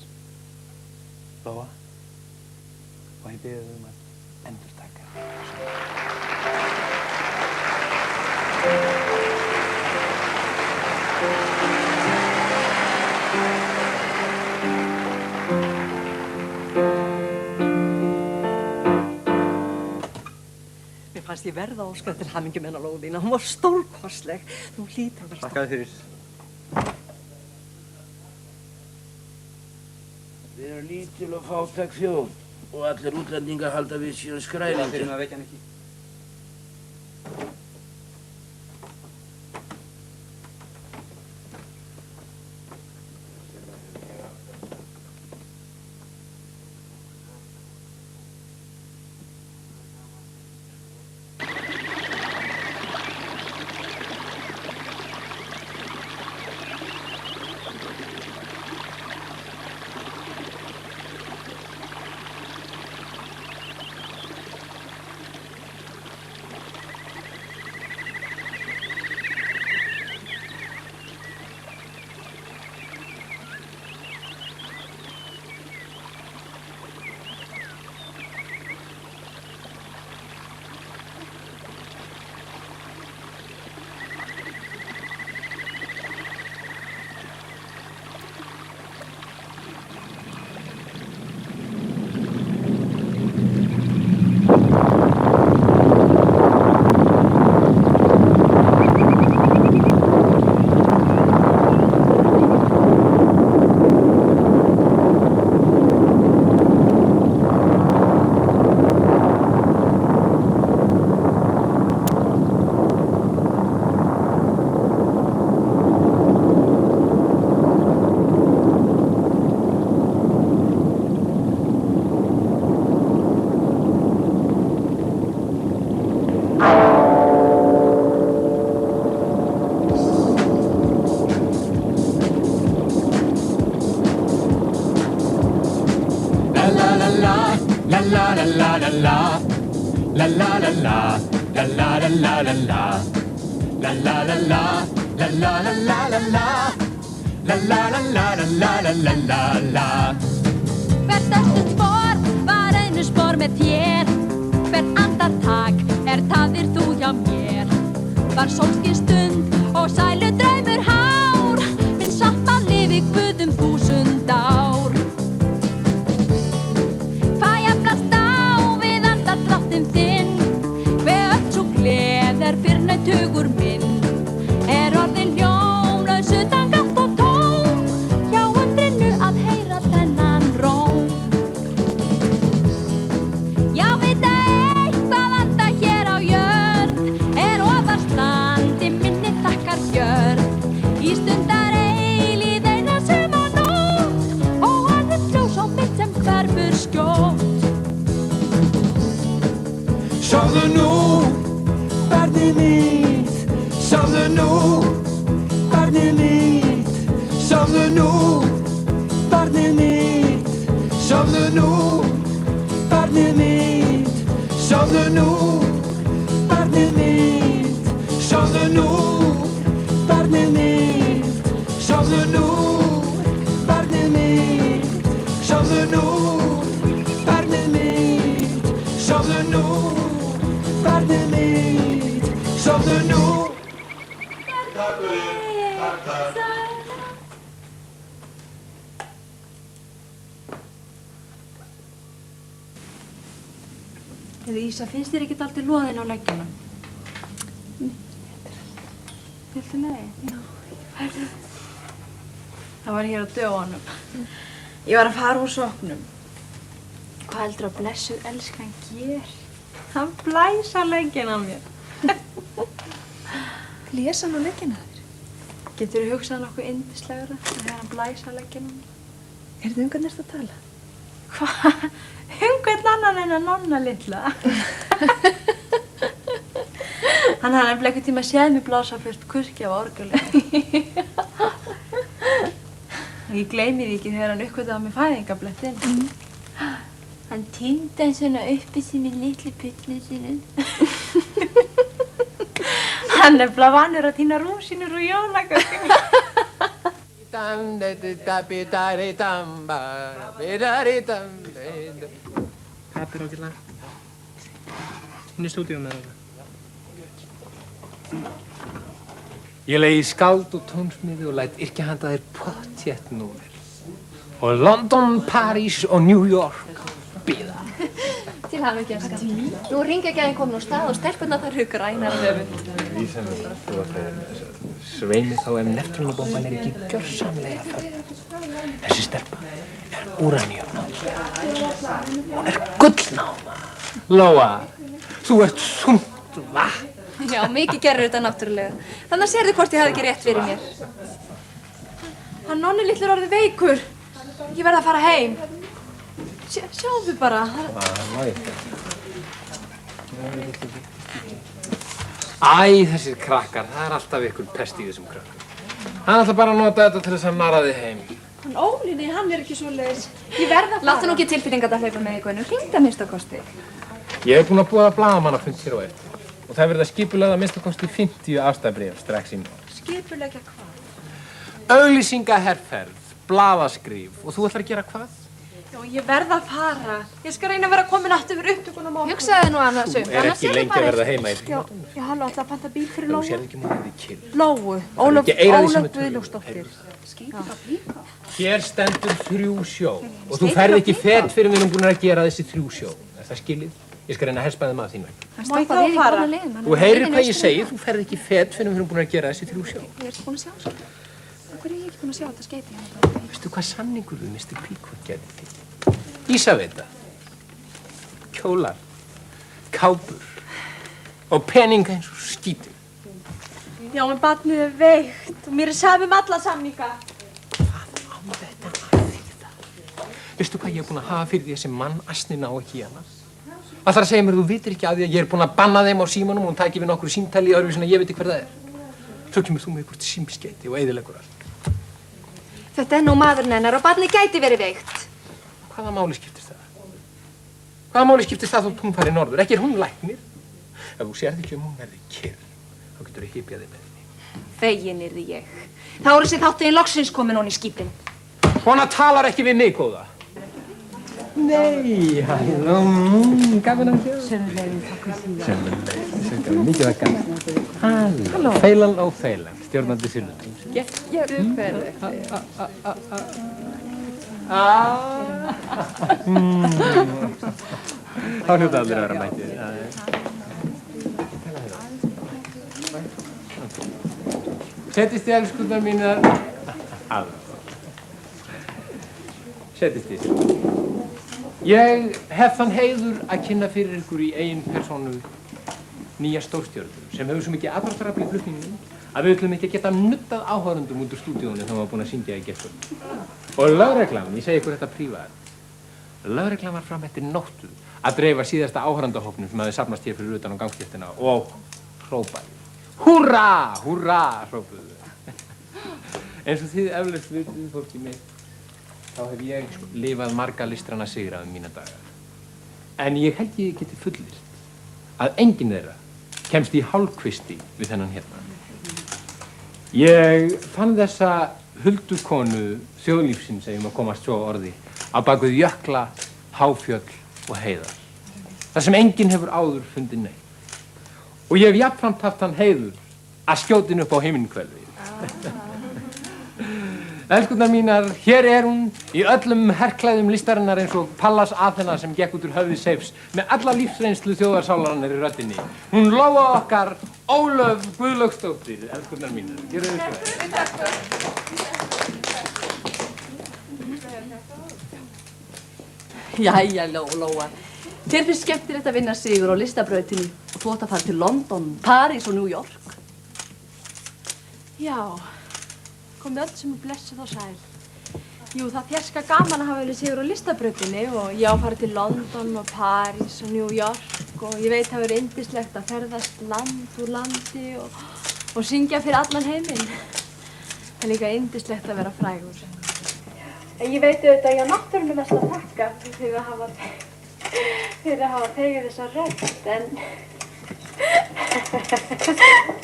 Lóa, og ég biður þau að endurtaka. Fannst ég verða óskar til hamingju með hana Lóðína. Hún var stórkostleg. Þú hlýtur að vera Þakka þér fyrir. Við erum lítil og fátæk þjóð og allir útlendingar halda við síðan skrælingir. Fyrir að vekja hann ekki. la la la la la. La la la la. La la la la la la. La la la la. La la la la la la. La la la la la la la la la. Hvert eftir spor var einu spor með þér. Hvert andartak tafðir þú hjá mér. Var sólskinstund og sælu draumur hár. Minn saman lifi Guð 1000 ár. Fæ að blast á við andardráttinn þinn. Hve öll sú gleð fyrrnaut hugur minn. Orðin hljómlaus utan gátt og tóm. Hjá undrinu að heyra þennan róm. Já, veit að eitthvað vanda hér á jörð. Ofast landi minni þakkar gjörð. Í stundar eilíð eina suma nótt. Og orðið fljós á mitt sem hverfur skjótt. Sjáðu nú, barnið mitt. Sjáðu nú, barnið mitt. Sjáðu nú, barnið mitt. Sjáðu nú, barnið mitt. Sjáðu nú, barnið mitt. Sjáðu nú, barnið mitt. Sjáðu nú, barnið mitt. Sjáðu nú, barnið mitt. Sjáðu nú, barnið mitt. Sjáðu nú. Takk fyrir, takk. Ísa, finnst þér ekkert aldrei loðin á leggjunum? Viltu nei? Já. Það var hér á dögunum. Ég var að fara úr soknum. Hvað heldur að blessuð elskan ger? Hann blæs á leggina á mér. Blés hann á leggina þér? Getur þú hugsað nokkuð yndislegra þegar hann blæs á leggina á mér? Heyrðu, hvern ertu að tala? Hvað? Hvern annan en að nonna litla. Hann hafði nefnilega einhvern tíma séð mig blása fyrst kurki á orgelinu. Ég gleymi því ekki þegar hann uppgötaði með fæðingarblettinn. Hann týndi hann svona uppi sínu litlu pullu sínu. Hann nefnilega vanur að týna rúsínur og jólakökum. Pappi er ágætlega. Inn í stúdíum með það. Ég leigi skáld og tónsmiði og læt yrkja handa þér pottþétt númer. Og London, París og New York bíða. Til hamingju, elskan. Nú er hringekjæðin komin á stað og stelpurnar þar eru grænar höfund. Sveimi þá ef Neptúnubomban er ekki gjörsamlega född. Þessi stelpa er úraníumnáma. Hún er gullnáma. Lóa, þú ert þungt vatn. Já, mikið gerir þetta náttúrulega. Þannig að sérðu hvort ég hafði ekki rétt fyrir mér. Hann nonni litlu er orðið veikur. Ég verð að fara heim. Sjáðu bara. Æ, þessir krakkar, það er alltaf ykkur pest í þessum krakkar. Hann ætla bara að nota þetta til þess að narra þig heim. Hann Ólinni, hann er ekki svoleiðis. Ég verð að fara. Láttu nú ekki tilfinningat að hlaupa með í Guðnu. Hringdu að minnsta kosti. Ég hef búinn að boða blaðamannafund hér á eftir. Og það verður að skipulega að minnsta kosti 50 afstæðbréf strax í morgun. Skipuleggja hvað? Auglýsingaherferð, blaðaskrif og þú ætlar að gera hvað? Já, ég verð að fara. Ég skal reyna að vera komin aftur fyrir upptökunum á morgun. Hugsaðu nú annað söm. Þú er ekki lengi að verða heima í því. Já, halló, ætla að panta bíl fyrir Þú Lóu. sér ekki múið við kill. Lóu, Ólöf Guðljósdóttir. Hér stendur 3 sjó og þú ferð ekki fet fyrir við erum búin að gera þessi 3 sjó. Er það skilið? Ég skal reyna að herspa þeim að þín vegna. Má ég þá fara? Þú heyrir hvað ég segi, þú ferð ekki fet fyrir við erum búin að gera þessi 3 sjó. Ég er búin að sjá þetta. Hvað er ég ekki búin að sjá þetta skeiti hérna? Veistu hvað samningur við Mr. Peacock gerði þig? Ísaveita, kjólar, kápur og peninga eins og skítur. Já, en barnið er veikt og mér er sama alla samninga. Veistu hvað ég er búin að hafa fyrir því þessi mann asnin á ekki hana? Ætlar að segja mér að þú vitir ekki af því að ég er búin að banna þeim á símanum og hún tæki við nokkru símtali í öðru sem ég veit ekki hver það er. Svo kemur þú með ykkur símskeiti og eyðileggur allt. Þetta er nú maðurinn hennar og barnið gæti verið veikt. Hvaða máli skiptir það? Hvaða máli skiptir það þótt hún fari norður? Ekki hún læknir. Ef þú sérð ekki hún verði kyrr, þá getur þú hypjað þig með henni. Fegin yrði ég. Þá eru sér þáttuðin loksins komin hún í skipin. Svona talar ekki við mig, góða. Nei, halló, gaman að sjá. Sömulegis, takk fyrir Sömulegis, mikið var gaman. Halló. Feilan og Feilan, stjórnandi Silfurtungs. Þá hljóta allir að vera mætið. Settist þið, elskurnar mínar. Settist þið. Ég hef þann heiður að kynna fyrir ykkur í eigin persónu nýja stórstjörnu sem hefur svo mikið aðdráttarafl í flutningnum að við ætlum ekki að geta nuddað áhorfendum út úr stúdíónu þegar við erum búin að syngja í gærkvöld. Og lögreglan, ég segi ykkur þetta prívat, lögreglan var fram eftir nóttu að dreifa síðasta áhorfendahópnum sem hafði safnast hér fyrir utan á gangstéttina og hrópaði. Húrra, húrra, hrópuðu. Eins og þið eflaust vitið, fólkið mitt, þá hef ég lifað marga listræna sigra mína daga. En ég held ég geti fullvirt að enginn þeirra kemst í hálfkvisti við þennan hérna. Ég fann þessa huldukonu þjóðlífsins, ef ég má komast svo að orði, á bak við jökla, háfjöll og heiðar. Það sem enginn hefur áður fundið neitt. Og ég hef jafnframt haft þann heiður að skjóta inn upp á himinkvelvi. Elskurnar mínar, hér er hún í öllum herklæðum listarinnar eins og Pallas Athena sem gekk út úr höfði Seifs með alla lífsreynslu þjóðarsálarinnar í röddinni. Hún Lóa okkar, Ólöf Guðlaugsdóttir, elskurnar mínar. Gjörðu þið svo. Jæja, Lóa. Þér finnst skemmtilegt að vinna sigur á listabrautinni og þú átt að fara til London, París og New York. Já. Komið öll sem er blessuð og sæl. Jú, það fjarska gaman að hafa verið sigur á listabrautinni og ég á að fara til London og París og New York og ég veit það verið yndislegt að ferðast land úr landi og syngja fyrir allan heiminn. Það er líka yndislegt að vera frægur. En ég veit auðvitað að ég á náttúrunni mest að þakka fyrir að hafa þegið þessa rödd,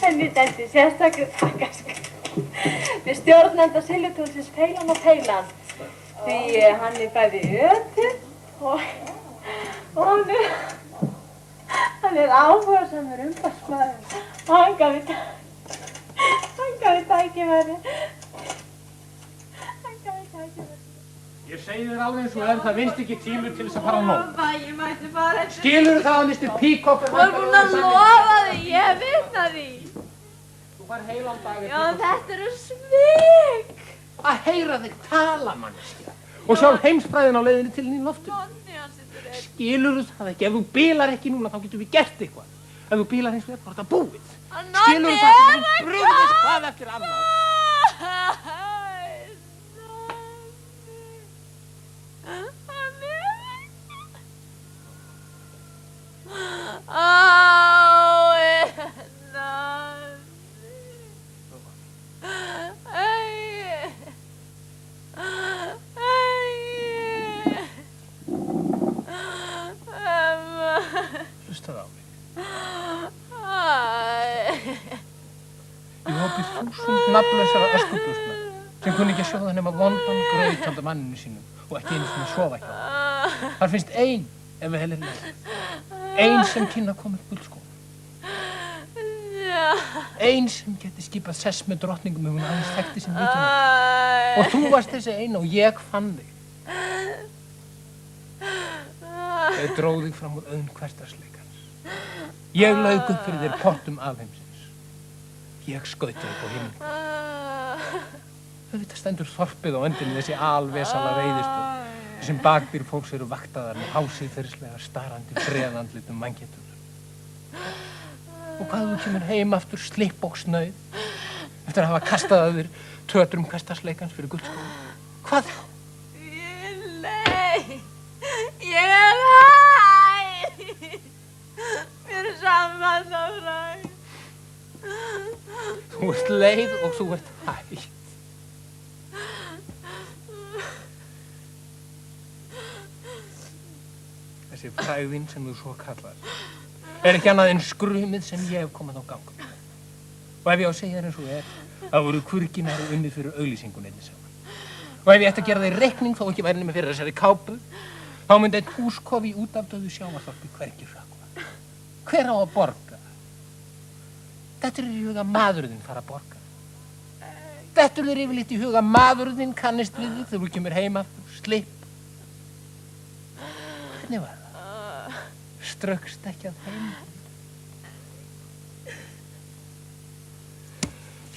en ég sendi sérstaklega þakka við stjórnanda Silfurtungsins Feilan og Feilan því hann er bæði ötull og hann er áhugasamur umboðsmaður og hann gaf tækifæri. Ég segi þér alveg eins og það finnst ekki tími til þess að fara á nóg. Pappa, ég mætti bara þetta. Skilurðu það að Mr. Peacock Þú er búinn að lofa því, ég veit það því. Þú fær heilan dag Já, þetta eru svik. Að heyra þig tala, manneskja. Og sjálf heimsfræðin á leiðinni til þín loftum. Skilurðu það ekki? Ef þú bílar ekki núna, þá getum við gert eitthvað. Ef þú bílar hins vegar, þá er þetta búið. Skilurðu það að þú brugðist hvað eftir annað? Hlustaðu á mig. Ég hópi 1000 nafnlausara öskubusna sem kunni ekki að sjóða nema vondan graut handa manninu sínum og ekki einu sinni sofa hjá. Þar finnst ein, ef við heilir leið. Ein sem kynna að koma upp gullskóla. Ein sem geti skipað sess með drottningum ef hún aðeins þekkti sem lítum. Og þú varst þessi ein og ég fann þig. Ég dróð þig fram úr auðn hversdagsleikans. Ég lauk upp fyrir þér portum alheimsins. Ég skautaði upp á himinn. Auðvitað stendur þorpið á öndinni þessi alvesala veiðistöð. Þessum bakdýr fólks eru vaktaðar með hásýðferðislega starrandi freðandlitum manngetur. Og hvað þú kemur heim aftur slipp og snauð eftir að hafa kastað að þér tötrum hversdagsleikans fyrir gullskóla? Hvað þá? Nei, ég er hæ. Mér er saman svo fræg. Þú ert leið og þú ert hætt. Þessi frægðin sem þú svo kallar ekki annað en skrumið sem ég hef komið á gang. Og ef ég á að segja þér eins og það voru kurginar unnið fyrir auglýsingun einnig saman. Og ef ég ætti að gera þeir reikning þó ekki væri nema fyrir þessari kápu, þá myndi einn húskofi í útafdöðu sjávarþorpi hvergi hrökkva. Hver á að borga? Þetta í huga maðurinn fara að borga. Þetta yfirleitt í huga maðurinn kannist við þig þegar þú kemur heim aftur, slipp. Hvernig var það? Ströggst ekki að heim?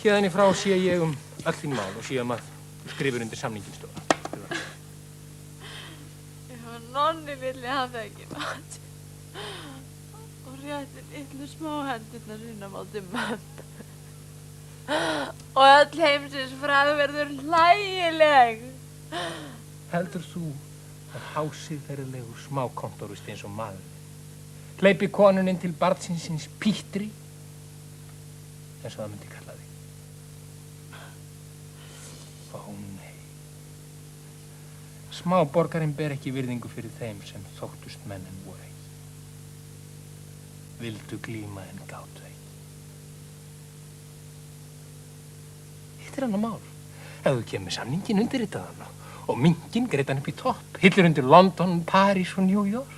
Hérðan í frá sé ég öll þín mál og sé að skrifur undir samningin stóra. Nonni villi hafa ekki mat og rétti litlu smáhendurnar inn á móti mömmu. Og öll heimsins frægð verður hlægileg. Heldur þú að hásiðferðilegur smákontorist eins og maður hleypi konun inn til barnsins Pítri eins og það myndi kalla þig? Ó nei. Smáborgarinn ber ekki virðingu fyrir þeim sem þóttust menn en voru ekki. Vildu glíma en gátu ekki. Hitt annar mál. Ef þú kemur samningin undirritaðan og minkinn greiddi hann upp í topp, hillir undir London, París og New York,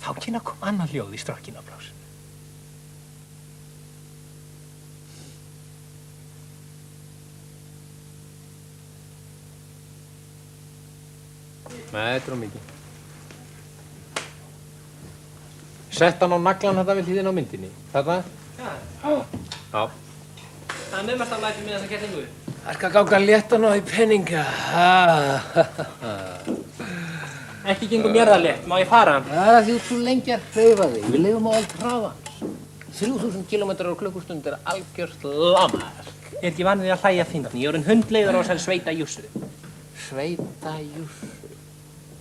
þá kynna kom annað hljóð í strokkinaflásinu. Nei, þetta mikið. Sett hann á naglan þetta við hlýðin á myndinni. Þetta? Já. Já. Það nefnast að læti með þessa kettingu. Það skal ganga létt að ná í peninga. Ekki gengur mér það létt. Má ég fara? Það er því þú lengi að hreyfa þig. Við lifum á allt hraðans. 3000 kilometrar á klukkustund er algjört lamaðark. Ég er ekki vanið að hlæja fyndni. Ég er orðinn hundleiður á þessari sveita jússu. Sveita jússu?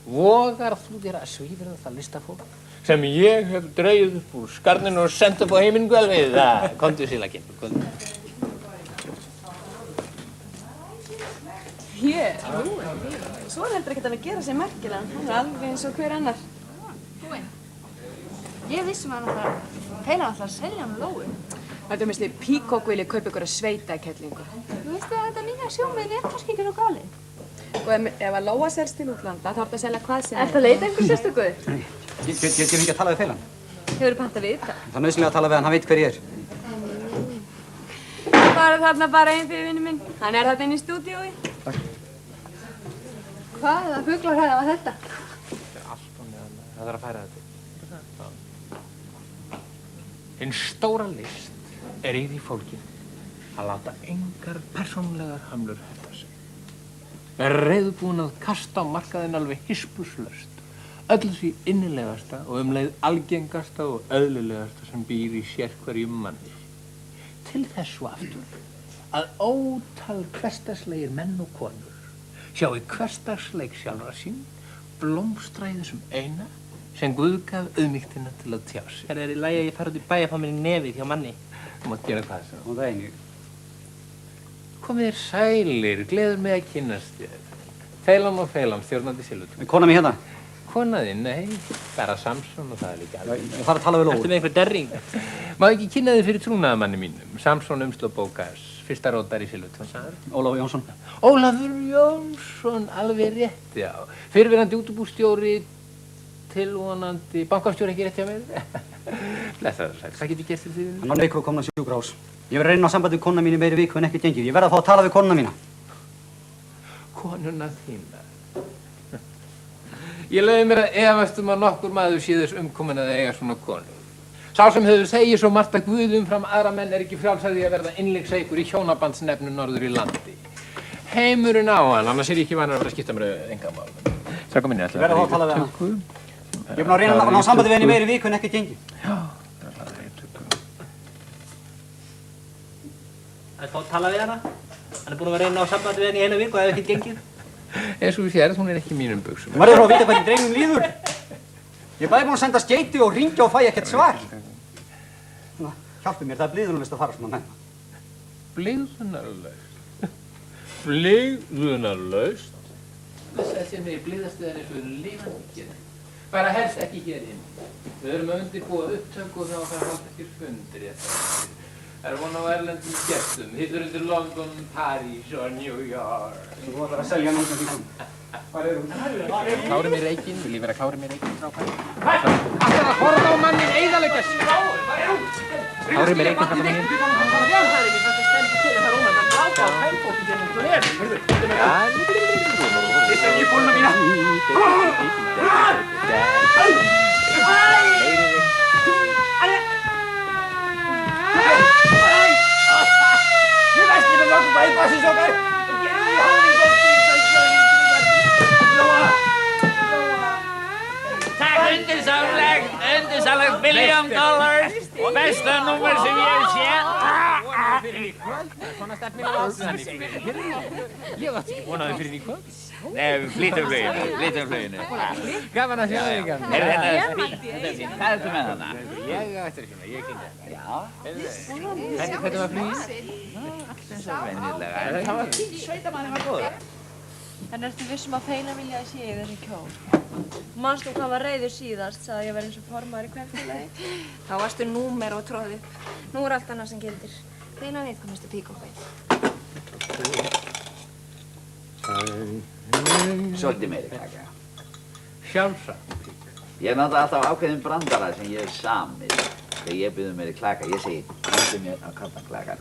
Vogar þú þér að svífra það listafólk sem ég hef dreigð upp úr skarninu og sendt upp á heimingvelfið? Komdu, Silakinn, komdu. Ég? Svo er heldur ekkert að gera sig merkilegan. Hann er alveg eins og hver annar. Búinn. Ég vissum að Feila ætlar að selja hann Lóu. Þetta er mest Píkók vilja kaupa ykkur að sveitakettlingu. Þú veist að þetta nýja sjómiðl er kannski ekki svo galið. Og ef að Lóa selst til útlanda, þá ertu að selja hvað sem er. Ertu að leita einhver sérstökuð? Nei. Getum við ekki að tala við Feilan? Hefurðu pantað við það? Það er nauðsynlega að tala við hann veit hver ég er. Bara þarna bara einn fyrir vinnu minn. Hann er þarna inn í stúdíói. Hvaða fuglarhæða var þetta? Þetta er allt og neðan. Það þarf að færa þetta. Hinn stóra list er í því fólki að láta engar persónulegar hömlur hefta sig. Er reiðubúin að kasta á markaðinn alveg hispuslaust öllu því innilegasta og leið algengasta og eðlilegasta sem býr í sérhverjum manni. Til þessu aftur að ótal hversdagslegir menn og konur sjá í hversdagsleik sjálfra sín blómstra í þessum eina sem Guð gaf auðmýktina til að tjá sig. Það er í lagi að ég fara út í bæ að fá mér í nefið hjá manni. Þú mátt gera hvað þess að. Og það einu. Komið þér sælir, gleður mig að kynnast þér. Feilan og Feilan, stjórnandi Silvutún. Kona mín hérna? Kona þín, nei, bara Samson og það er líka alveg. Ég þarf að tala við Lóu. Ertu með einhver derring? Má ekki kynna þig fyrir trúnaðarmanni mínum, Samson Umslóbókas, fyrsta rótar í Silvutún. Ólafur Jónsson. Ólafur Jónsson, alveg rétt, já. Fyrrverandi útibússtjóri, tilvonandi bankastjóri, ekki rétt hjá mér? Blessaður sæll, hvað get ég gert til því? Hann var veikur og kominn á sjúkrahús. Ég verð að reyna á sambandi við konuna mín í meiri viku en ekkert gengið. Ég verð að fá að tala við konuna mína. Konuna þína? Ég leyfi mér að efast að nokkur maður sé þess umkominn að eiga svona konu. Sá sem hefur þegið svo margt að Guð umfram aðra menn er ekki frjáls að því að verða innleikseikur í hjónabandsnefnu norður í landi. Heimurinn á hann, annars er ég ekki vanur að vera að skipta mér engamál. Stráka minni, ætla Ég verð að fá að tala við hana. Ég er búinn að reyna að ná sambandi við henni í meiri viku en ekkert gengið. Já. Það er fá að tala við hana. Hann er búinn að vera reyna á sambandi við henni í einu viku og hefur ekkert gengið. Eins og við sér, hún er ekki í mínum buxum. Þú verður að vita hvernig drengnum líður. Ég er bæði búinn að senda skeyti og hringja og fæ ekkert svar. Svona, hjálpi mér, það er blíðunarlaust að fara svona með það. Blíðunarlaust? Blíðunarlaust? Þess að sem er blíðast þegar eins og eru lifandi gerð. Bara helst ekki hér inn. Við erum að undirbúa upptöku og þá þarf að halda ekki fundir eftir. Það er von á erlendum gestum. Hittur undir London, París og New York. Þú ætlar að selja núna því. Hvar er hún? Klárum í reykinn. Vil ég vera klárum í reykinn frá hvað? Ætlar að horfa á mannin eyðalegga sig. Klárum í reykinn frá mannin. Það er ekki þetta stendur til að það róma. Það láta á fælfólki gennum svo er. Þetta er ekki bólna mína. Ég veist ekki með nokkuð bæði bassins okkar. Og gerum við í Takk, undursamlegt $1 billion. Besta númer sem ég hef séð. Svona stefnir á alls. Ég átti ekki vonaði fyrir því kvöld. Nei, flytum fluginu. Gaman að sjá þig, gaman. Þetta er fínt. Hvað ertu með þarna? Ég ætti ekki með, ég kynna þetta. Já. Hvernig var flugið? Allt eins og venjulega. Það var fínt, sveitamanni var góður. En ertu vissum að Feina vilja að sé í þessu kjól? Manstu hvað var reiður síðast, sagði ég verið eins og formaður í kvenfélagi? Þá varstu númer og tróði upp. Nú er allt annað sem gildir. Feina veit hvað Mr. Peacock veit. Svolítið meiri kaka. Sjálfsagt. Ég nota alltaf ákveðin brandara sem ég hef samið. Þegar ég byrði meiri klaka, ég segi, komdu mér á kaldan klakan.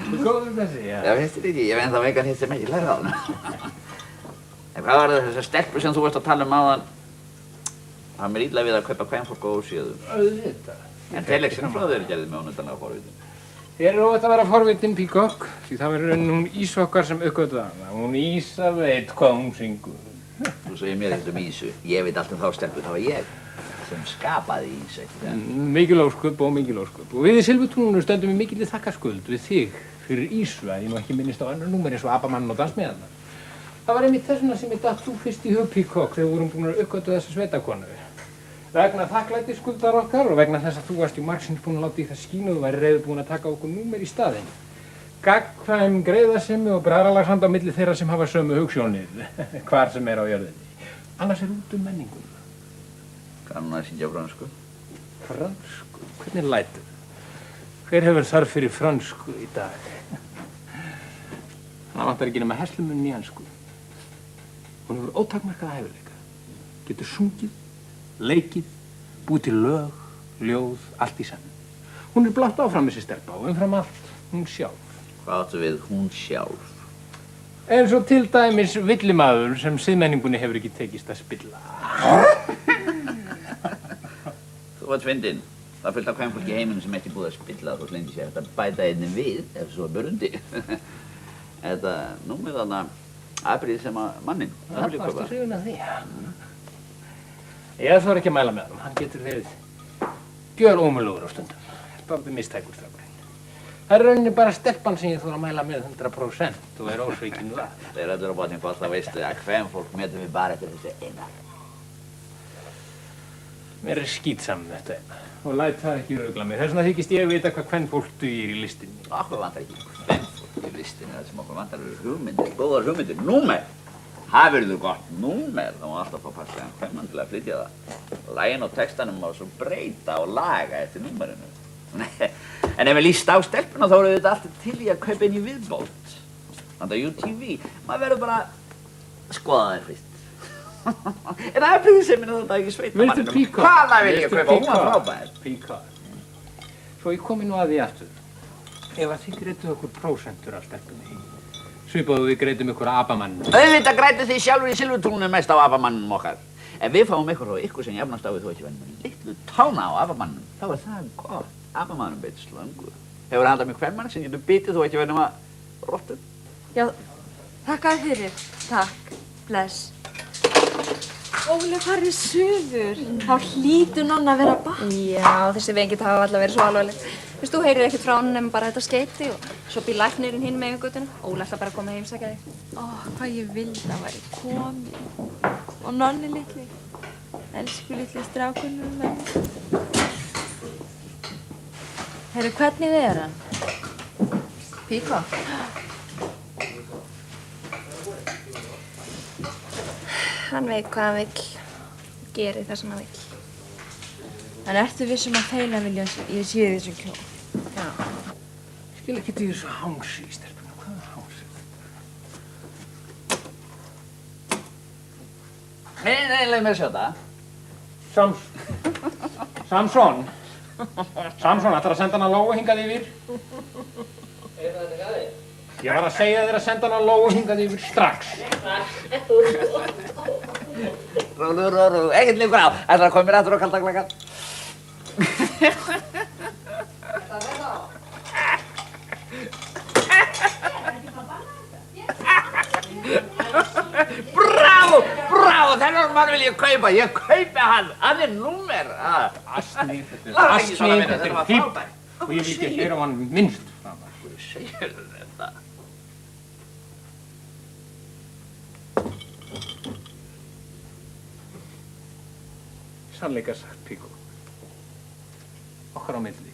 Þú góður þessi, já. Já, finnst þér ekki? Ég veit þá vegan hitt sem ekki lærði á hana. En hvað var þessar stelpur sem þú varst að tala um áðan? Það var mér illa við að kaupa kvenfólk og ósíðum. Auðvitað. En teleksinu frá þeir gerði mig ónöndanlega forvitin. Þér er óvægt að vera forvitin, Peacock, því það verður hún Ísokkar sem uppgötvaði hana. Hún Ísa veit hvað hún syngur. Þú segir mér ekkert Ísu. Ég veit allt þá stelpur, það var ég sem skapaði Ísu, ekki það? Mikil ósköp og mikil ósköp. Og við í Silfurtúninu stöndum við mikilli þakkarskuld við þig fyrir Ísu, að ég nú ekki minnist á annar númer eins og Abamann og Dansmiðarnar. Það var einmitt þess vegna sem ég datt þú fyrst í hug, Peacock, þegar við vorum búin að uppgötva þessa sveitakonu. Vegna þakklætisskuldar okkar og vegna þess að þú varst í margsins búin að láta í það skín og þú væri reiðubúin að taka okkur númer í staðinn. Gagnkvæm greiðasemi og bræðralagshand á milli þeirra sem hafa sömu hugsjónið, hvar sem er á jörðinni. Annars er út menninguna. Kann hún að syngja fransku? Fransku? Hvernig lætur? Hver hefur þarf fyrir fransku í dag? Hann vantar ekki nema herslumunni í hansku. Hún hefur ótakmarkaða hæfileika. Getur sungið, leikið, búið til lög, ljóð, allt í senn. Hún er blátt áfram þessi stelpa og umfram allt, hún sjálf. Hvað áttu við hún sjálf? Eins og til dæmis villimaður sem siðmenningunni hefur ekki tekist að spilla. Þú varst fyndinn. Það fullt af kvenfólki í heiminum sem ekki búið að spilla og gleymdi sér þetta bæta einnig við, ef svo er börundi. Þetta númer þarna afbrýði sem að mannin. Það varstu hrifin af því. Ég þarf ekki að mæla með hann. Hann getur verið gjörólmögulegur á stundum. Dálítið mistækur strákurinn. Það er rauninni bara stelpan sem ég þarf að mæla með 100% og er ósveikin það. Það er öllur á botninn gott að veistu að kvenfólk metum við bara eftir þessu eina. Mér er skítsam þetta eina og læt það ekki rugla mig. Þess vegna þykist ég vita hvað kvenfólk dugir í listinni. Okkur vantar ekki kvenfólk í listinni. Það sem okkur vantar eru hugmyndir, góðar hugmyndir. Númer! Það verður gott númer. Það má alltaf fá passlegan kvenmann til að flytja það. Lagin og textanum má svo breyta og laga eftir númerinu. En ef við líst á stelpuna þá eru þetta alltaf til í að kaupa inn í viðbót. Þannig að UTV, maður verður bara að skoða þér fyrst. En það er príðiseminn að þetta ekki sveita Viltu Peacock? Hvaða vil ég kaupa? Hún var frábær. Peacock. Svo ég komi nú að því aftur. Ef að þið greitu okkur prósentur af stelpunni. Svipaðu við greitum ykkur Abamann. Auðvitað grætu þið sjálfur í Silfurtúninu mest á Abamannum okkar. Ef við fáum ykkur og ykkur sem jafnast á við þó ekki verðum með litlu tána á Abamannum, þá er það gott. Abamannum beitir slöngu. Hefur handað með hvern mann sem getur bitið þó ekki verðum að rottu? Já, þakkaði fyrir. Takk. Bless. Óli farið suður. Þá hlýtur nonna að vera barn. Já, þessi vengið hafa alltaf verið svo alvarleg. Fyrst þú heyrir ekkert frá hann nema bara þetta skeyti og svo býr læknirinn hinn með göttuna. Óli ætla bara að koma að heimsækja þig. Ó, hvað ég vildi að væri komin. Og nonni litli. Elsku litli strákunum með. Heyrðu, hvernig er hann? Peacock. Hann veit hvað hann vill. geri það sem hann vill. En ertu vissum að Feila vilja að ég sé þessum kjól? Já. Skil ekki til þessu hangsi í stelpunum. Hvað er hangsi? Nei, leið mér að sjá það. Samson, ætlar að senda hana Lóu hingað yfir? Ég var að segja þér að senda hana Lóu hingað yfir strax. Rólu, ekkert líkur á. Ætlar að koma mér aftur á kaldaklakan. Bravo, þennan mann vil ég kaupa. Ég kaupi hann er númer. Astni, þetta er fínt og ég vil ekki heyra hann minnst framar. Hvað segir þetta? Sannleika sagt, Píko. Okkar á milli.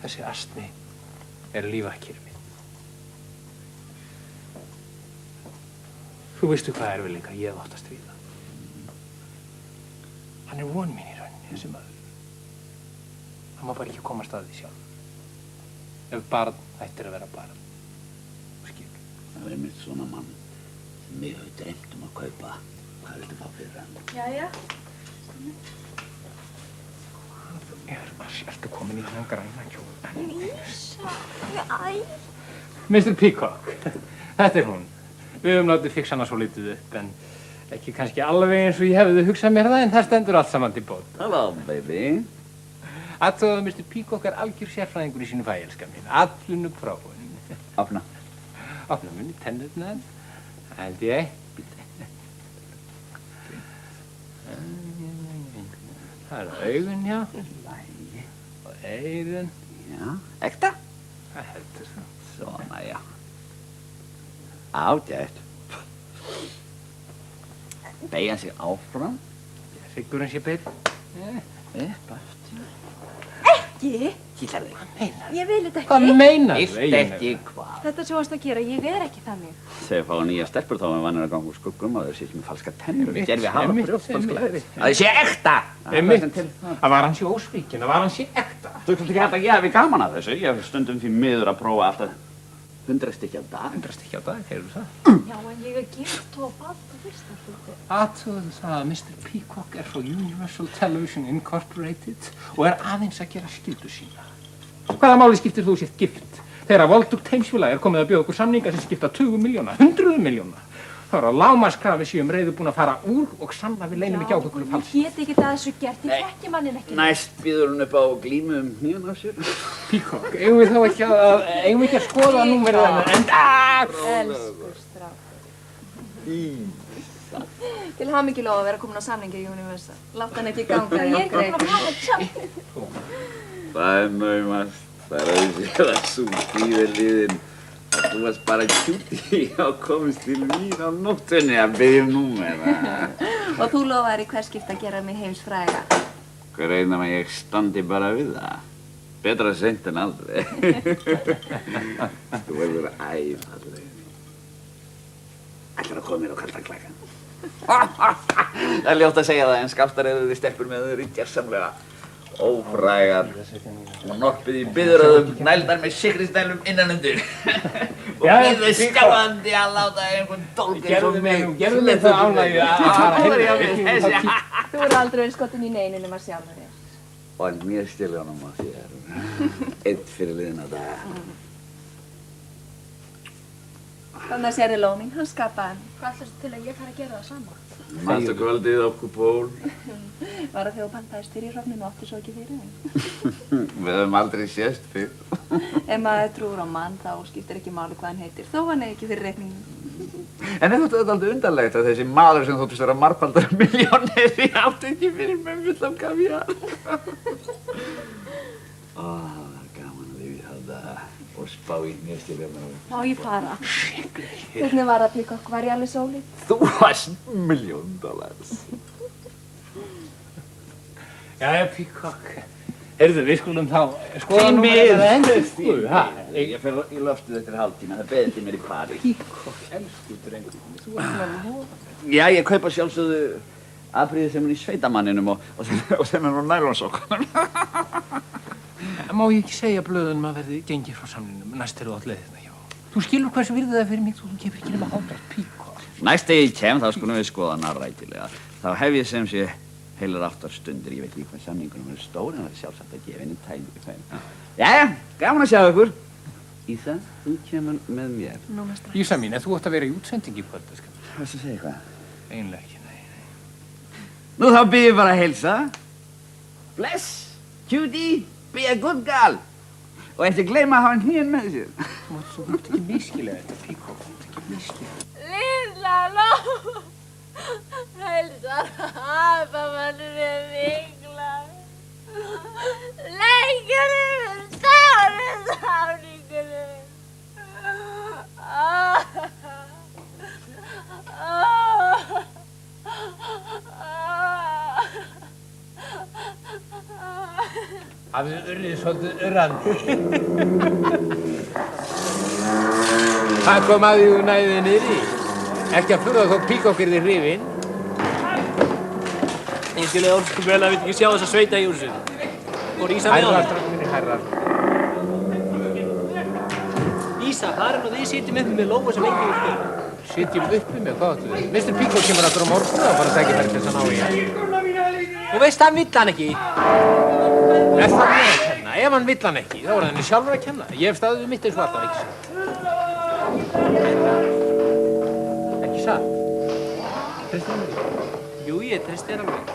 Þessi Astni lífakyrr mitt. Þú veistu hvað erfiðleika ég hef átt að stríða. Hann er von mín í rauninni, þessi maður. Hann má bara ekki komast að því sjálf. Ef barn ættir að vera barn. Skil. Það var einmitt svona mann sem mig hefur dreymt að kaupa. Hvað viltu fá fyrir hann? Jæja. Ertu komin í þennan græna kjól? Lísa, Mr. Peacock, þetta er hún. Við höfum látið fixa hana svo litið upp, en ekki kannski alveg eins og ég hefði hugsað mér það, en það stendur allt saman til bóta. Hello, baby. Athugaðu, Mr. Peacock er algjör sérfræðingur í sínu fagi, elskar mín. Allinu prófun. Opna. Opna munni, tennurnar. Held ég. Það eru augun, já. Og eyrun. Já, ekta? Það heldur það. Svona, já. Ágætt. Beygja hann sig áfram. Ryggurinn sé beinn. Upp aftur. Ekki? Hvað meinar Ég vil þetta ekki. Hvað meinar Eitt ekki hvað? Þetta sem varst að gera, ég ekki þannig. Þegar fá nýja stelpur þá er vannir að ganga úr skuggum og þeir sé ekki með falska tennur. Einmitt, Gerfi hafa einmitt, brjóstfalsklæði. einmitt. Að þið sé ekta! Einmitt. Það var hann sé ósvíkinn, það var hann sé ekta. Þú ert ekki hægt að gefa við gaman að þessu. Ég hef stundum því miður að prófa alltaf 100 stykki á dag. 100 stykki á dag, heyrðu það? Já, en ég gift og balt og fyrsta hluti. Athugaðu það að Mr. Peacock er frá Universal Television Incorporated og er aðeins að gera skyldu sína. Hvaða máli skiptir þú sért gift? Þegar Voldugt heimsfélag er komið að bjóða okkur samninga sem skipta 20 milljóna, 100 milljóna. Það var að lágmarkskrafi séum reiðubúin að fara úr og sanna við leynum ekki á okkur falskt. Ég get ekki það þessu gert, ég þekki mannin ekki. Næst býður hún upp á glímu hníðan á sér. Peacock, eigum við þá ekki að skoða númerið hennar en... Elsku strákur. Til hamingju Lóa að vera komin á samningi í Universal. Látt hann ekki ganga í okkur eitt. Það er naumast. Það er auðvitað svo tífið liðin. Þú varst bara kjúti og komist til mín á nóttunni að biðja númer. Og þú lofaðir í hvers skipti að gera mig heimsfræga. Hvað reynum að ég standi bara við það? Betra seint en aldrei. Þú verður æfalleg. Ætlar að koma mér á kaldaklakan. Það er ljótt að segja það en skapstar eru þið stelpur með þau gersamlega ófrægar og norpið í biðröðum, nældar með sikrisnælum innanundir og biðu skjáðandi að láta einhvern dólk eins og mig. Gerðu mig það ánægju að Þú eru aldrei verið skotin í neinu nema sjálfur þér. Og mér stilur honum á þér. Einn fyrir liðina dag. Þannig að sérði Lóa mín, hann skapaði hann. Hvað ætlastu til að ég fara að gera það sama? Manstu kvöldið á Kupól? Var að þegar pantaðist fyrir í hrofnum og átti svo ekki fyrir þeim. Við höfum aldrei sést fyrr. Ef maður trúur á mann þá skiptir ekki máli hvað hann heitir, þó hann ekki fyrir reikningum. En það þóttu aldrei undarlegt að þessi maður sem þóttist vera margfaldar milljónir í átti ekki fyrir með fullan kavíar. Það var gaman að yfirhalda og spá í nýjastiljarnar. Má ég fara? Hvernig var það, Peacock? Var ég alveg sólít? Þú varst $1.000.000. Jæja, Peacock. Heyrðu, við skulum þá skoða númerið að endast. Ég fer í loftið eftir hálftíma, það beðið til mér í pari. Peacock, elsku drengur. Þú varst alveg hóða. Já, ég kaupa sjálfsögðu Atriði sem er í sveitamanninum og sem er á nælonsokkunum. Má ég ekki segja blöðunum að verði gengið frá samninum næst þegar þú átt leiðina hjá? Þú skilur hversu virðið það fyrir mig, þú gefur ekki nema hálfrátt píko. Næst þegar ég kem, þá skulum við skoða hana rækilega. Þá hef ég sem sé heilar 8 stundir, ég veit ekki hvað samningunum er stór, en það er sjálfsagt að gefa henni tæmi. Jæja, gaman að sjá ykkur. Ísa, þú kemur með mér. Núna strax. Ísa mín, þú átt að vera í útsendingi í kvöld, sko. Hvað segja eitthvað? Einlega ekki, nei. Nú þá byrð ég bara að heilsa. Bless, cutie, be a good girl. Og ekki gleyma að hafa hnén með sér. Þú mátt ekki miskilega þetta, Píko, þú mátt ekki miskilega. Lilla, no! Hälsar apamann með viklar. Leikurinn með sáningunum. Hafið urrið svolítið urrandi. Hvað kom að því þú næðið niðri? Ekki að furða þótt Píkokk yrði hrifinn. Ég skilði óskum vel að við ekki sjá þessa sveita í úr sér. Fór Ísa með Hærra, honum? strákar mínir, hærra. Ísa, það er þið sitjum uppi með Lóu sem lengi við spila. Sitjum uppi með, hvað áttu þið? Mr. Píkokk kemur aftur á morgun og bara tækifæri til þess að ná í hann. Þú veist, hann vill hann ekki. Er það mér að kenna? Ef hann vill hann ekki, þá er hann sjálfur að kenna. Ég hef staðið við mitt eins og alltaf, ekki satt. Ekki satt? Treystir hann ekki? Jú, ég treystir hann ekki.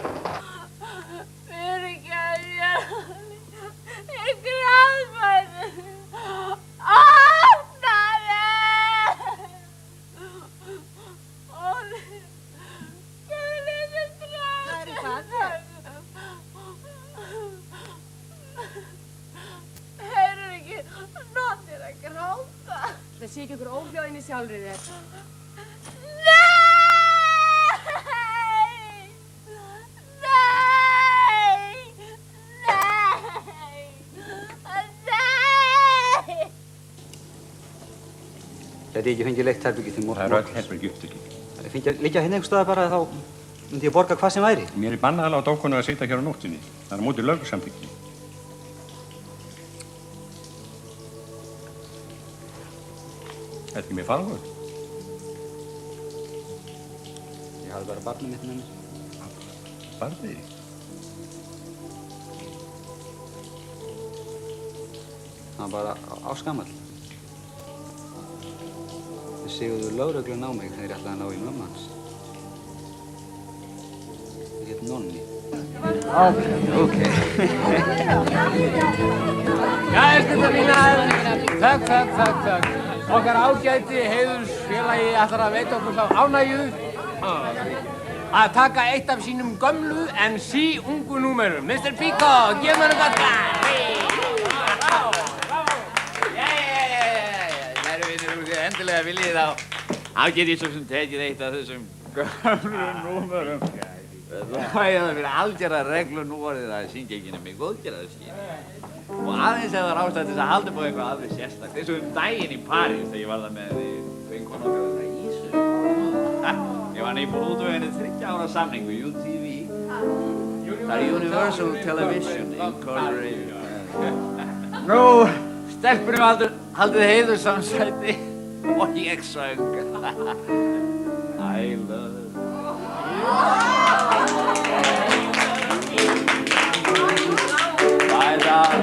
Ég gráðmæði. Opnaði! Óli, hvað er þetta draf? Það er hvað? Heyrðu ekki, Nonni er að gráta. Það sé ekki okkur óhljóðin í sjálfri þér. Gæti ég ekki fengið leitt herbergi til morgun? Það er öll herbergi upptekið. Það er fengið að liggja hérna einhver staðar bara þá myndi ég borga hvað sem væri. Mér er bannað að láta okkur að sitja hér á nóttinni. Það er á móti lögreglusamþykki. Er ekki mér farangurð? Ég hafði bara barnið mitt með mér. Barnið? Það var bara áskamall. Þeir seguðu lögreglun á mig þegar ég ætlaði að ná í mömmu hans. Ég heit Nonni. Ok. Jæja, stundar mínar. Þögg. Okkar ágæti heiðursfélagi ætlar að veita okkur þá ánægju að taka eitt af sínum gömlu en ungu númerum. Mr. Píkokk, gefum hann gott lag. Kæru vinir, þú séu endilega viljið þá get ég svo sem tekið eitt af þessum gömlu númerum. Það er fyrir algjörða reglu nú orðið að syngja ekki nema í góðgerðarskyni. Og aðeins ef það er ástæð til þess að halda upp á eitthvað alveg sérstakt. Eins og daginn í París þegar ég var það með vinkonu okkar þarna Ísu. Ég var nýbúinn út af henni 30 ára samning við UTV. Það er Universal Television Incorporated. Nú, stelpunum haldið heiðursamsæti og ég söng. I love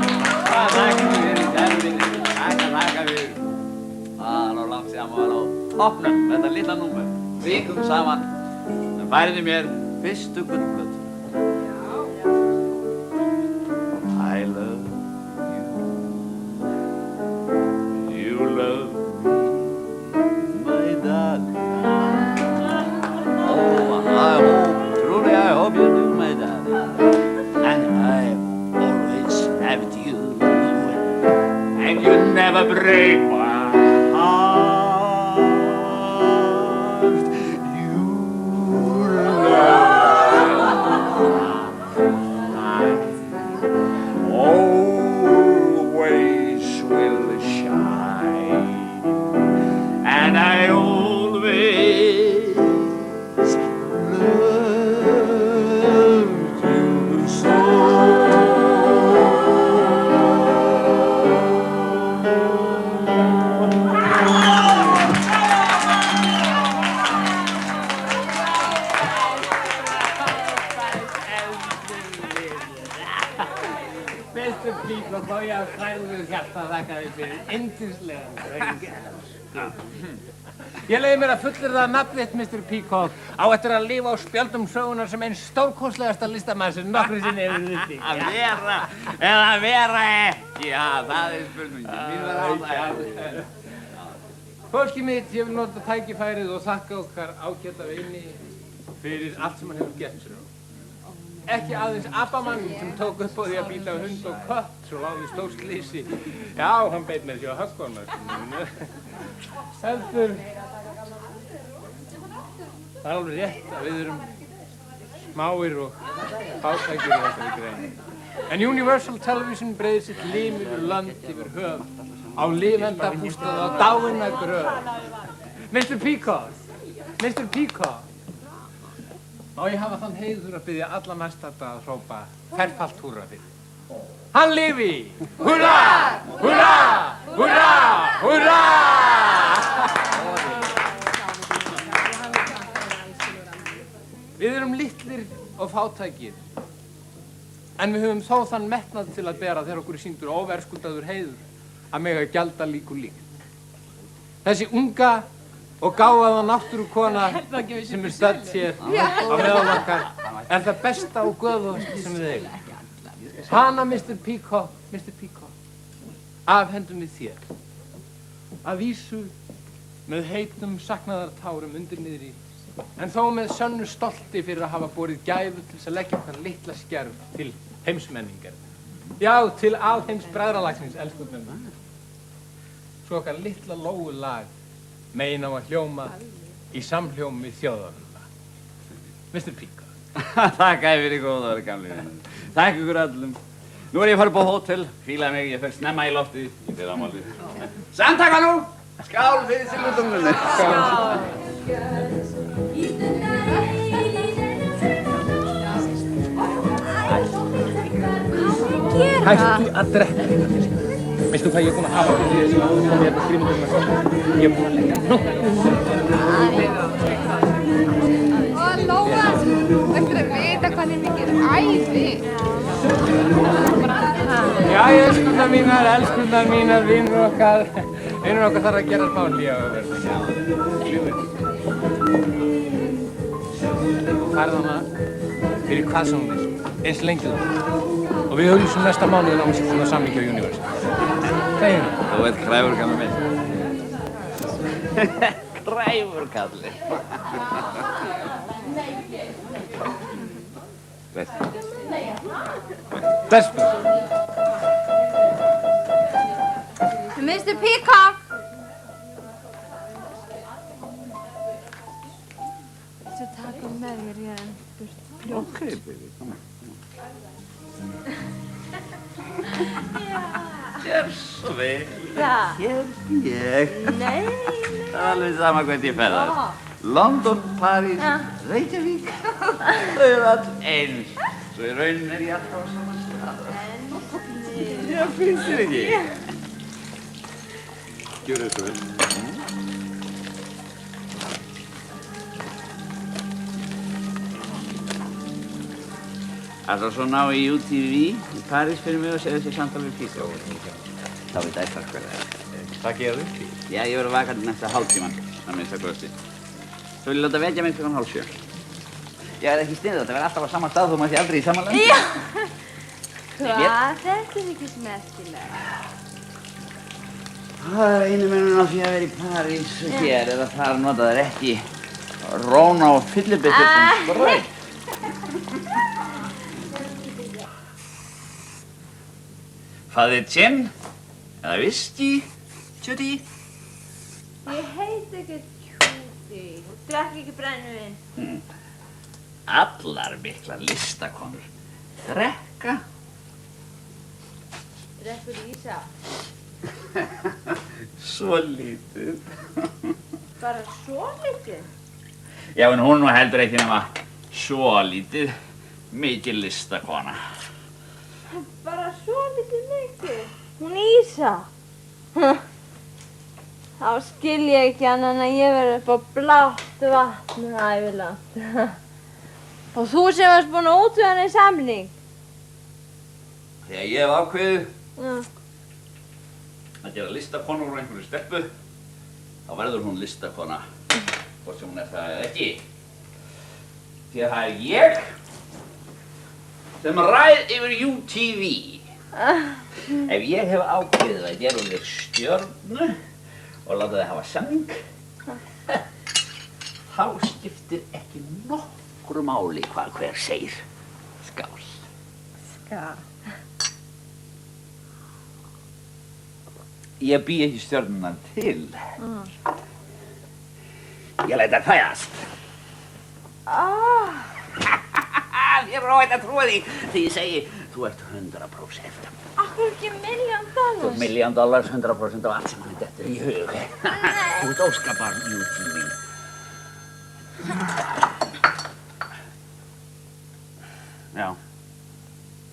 you. Takk fyrir, kæru vinir. Takk fyrir. Það er langt síðan maður á toppnum með þetta lilla númer. Vikum saman. Það færiði mér fyrstu gullplötu. I love you. You love me, my darling. Oh, truly I hope you do, my darling. And I always loved you. And you never break my heart. You always will shine. And I always love hjarta þakka þér fyrir yndislegan dreng. Ég leyfi mér að fullyrða að nafn þitt, Mr. Peacock, á eftir að lifa á spjöldum sögunar sem einn stórkostlegasta listamann sem nokkru sinni hefur uppi. Að vera eða vera ekki, já, það er spurningin. Mín var ánægð. Fólkið mitt, ég vil nota tækifærið og þakka okkar ágæta vini fyrir allt sem hann hefur gert sér. Ekki aðeins Abamann sem tók upp á því að býta hund og kött svo láði stórslýsi. Já, hann beit með því á höggormar. Heldur, það er alveg rétt að við erum smáir og fátækir í þessari grein. En Universal Television breiðir sitt lim yfir land, yfir höf, á lifenda bústað, á dáinna gröf. Mr. Peacock, má ég hafa þann heiður að biðja alla næstadda að hrópa ferfalt húrra fyrir. Hann lifi! Húrra! Húrra! Húrra! Húrra! Við erum litlir og fátækir, en við höfum þó þann metnað til að bera þegar okkur er sýndur óverðskuldaður heiður að mega gjalda líku líkt. Þessi unga og gáfaða náttúrukona sem er stödd hér á meðal okkar er það besta og göfugasta sem við eigum. Hana, Mr. Peacock, afhendum við þér. Að vísu með heitum saknaðartárum undir niðri, en þó með sönnu stolti fyrir að hafa borið gæfu til þess að leggja okkar litla skerf til heimsmenningar. Já, til alheims bræðralagsins, elsku menn. Svo okkar litla lóu lag megin á að hljóma í samhljóm við þjóðarna. Mr. Peacock. Þakka þér fyrir góða orð, gamli vinur. Takk ykkur öllum. Nú er ég farið upp á hótel, fílaði mig, ég fer snemma í loftið í fyrramálið. Samtaka nú! Skál fyrir silfurdunglunni! Skál! Hættu að drekka hérna fyrst. Veistu hvað ég er búinn að hafa fyrir því sem áður komið hérna frímyndunum? Ég er búinn að leggja Ó, Lóa, eftir að vita hvað er mikið æði. Jæja, elskurnar mínar, vinur okkar þarf að gera smá hlé á verðinu. Færð hana fyrir hvað sem hún er, eins lengi þú. Og við auglýsum næsta mánuðinn á músíkuna samningi á Universal. Þegar þú. Þú veit kræfur, gamli minn. Kræfur, kalli. Bless. Mr. Peacock! Viltu taka með þér í enn burt fljótt? Ok, baby, koma. Hér svo vel. Hér ég. Nei. Það er alveg sama hvernig ég ferðar. London, París, Reykjavík. Þau eru all eins. Svo í raunin er ég alltaf á sama stað. Já, finnst þér ekki? Gjörðu þetta vel. Ætlar svo ná í UTV í París fyrir mig og segja þessi samtal við Peacock. Þá veit ætlar hver það er. Hvað gerðu? Já, ég verður vakandi næsta hálftíman, að minnsta kosti. Svo vil ég láta vekja mig klukkan 6:30. Já, það er ekki sniðugt, það verður alltaf á sama stað þó maður sé aldrei í sama landi. Já! Hvað? Þetta er ekki smerkilega. Það er einu munurinn á því að vera í París hér er að þar nota þær ekki róna og fyllibittur sem brauð. Fáðu þér gin eða whisky, Judy? Ég heit ekki Judy og drekk ekki brennivín. Allar miklar listakonur drekka. Drekkur Ísa. Svo lítið. Bara svo lítið? Já, en hún nú heldur ekki nema svo lítið mikil listakona. Bara svo lítið mikið? Hún Ísa? Þá skil ég ekki annað en að ég verði upp á blátt vatn ævilangt. Og þú sem varst búinn að útvega henni samning. Þegar ég hef ákveðið að gera listakonu úr einhverju stelpu, þá verður hún listakona, hvort sem hún er það eða ekki. Því að það er ég sem ræð yfir UTV. Ef ég hef ákveðið að gera úr þér stjörnu og láta þig hafa samning, þá skiptir ekki nokkru máli hvað hver segir. Skál. Skál. Ég bý ekki stjörnuna til. Ég læt það fæðast. Ég er óhætt að trúa því þegar ég segi þú ert 100%. Akkur ekki $1 million? Þú ert $1 million, 100% af allt sem hann dettur í hug. Þú ert óskabarn UTV. Já.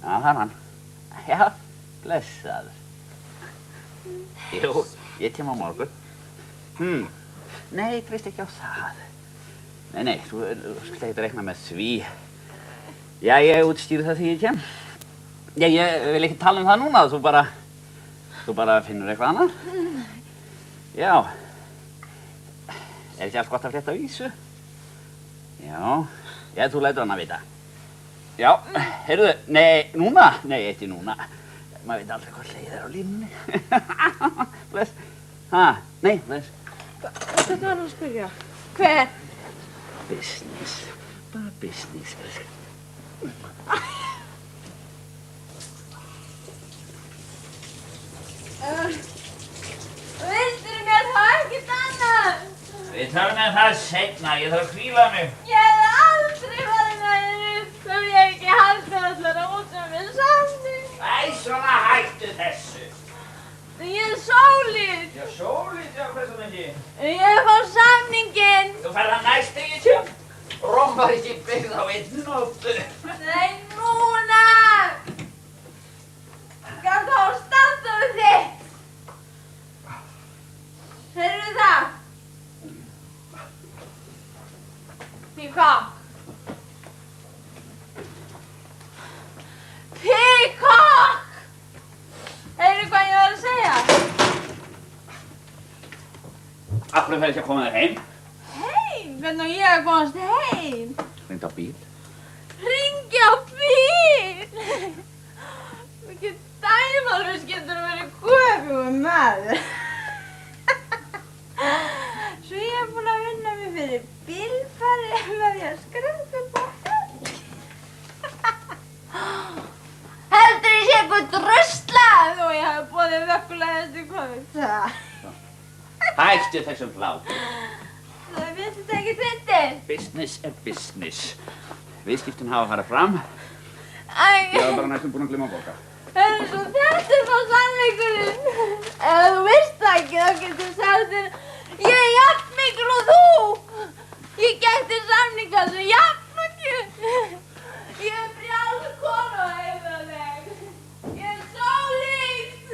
Já, það er hann. Já, blessaður. Jú, ég kem á morgun. Nei, treyst ekki á það. Nei, þú skalt ekkert reikna með því. Já, ég útstýri það þegar ég kem. Já, ég vil ekki tala um það núna, þú bara finnur eitthvað annað. Já. Er ekki allt gott að frétta af Vísu? Já, þú lætur hana vita. Já, heyrðu, nei, núna? Nei, ekki núna. Maður veit aldrei hvað leið er á línunni. Bless. Nei, bless. Hvað var hann að spyrja? Hver? Business. Bara business. Vildur mér þá ekkert annað? Við tölum með það seinna, ég þarf að hvíla mig. Ég hef aldrei farið með þér upp ef ég hef ekki haldið allar að útsöfum við samning. Æ, svona hættu þessu. Ég er Sólít. Já, Sólít, já, hversu ekki? Ég er fá samninginn. Þú færð það næst þegar ég kem. Róm var ekki byggð á einni nóttu. Nei, núna! Gaf þá standuðu þitt. Heyrðu það? Peacock. Peacock! Heyrðu hvað ég var að segja? Af hverju fer ekki að koma þér heim? Heim? Hvernig á ég að komast heim? Hringdu á bíl. Hringi á bíl? Mikið dæmalvis getur verið göfugur maður. Svo ég er búin að vinna mig fyrir bílfari með því að skrömpa bótt. Heldur ég sé eitthvað druslað og ég hafi boðið vökkulega þessu komið. Hættu þessum hlátur. Það finnst þetta ekki fyndið. Business er business. Viðskiptin hafa farið fram. Æ. Ég var bara næstum búinn að gleyma að borga. Heyrðu svo, þetta er þá sannleikurinn. Ef þú veist það ekki, þá getur þú sagt þér ég er jafn mikil og þú. Ég gekk til samninga sem jafnokkur. Ég er brjáluð kona og heiðarleg. Ég er Sólít.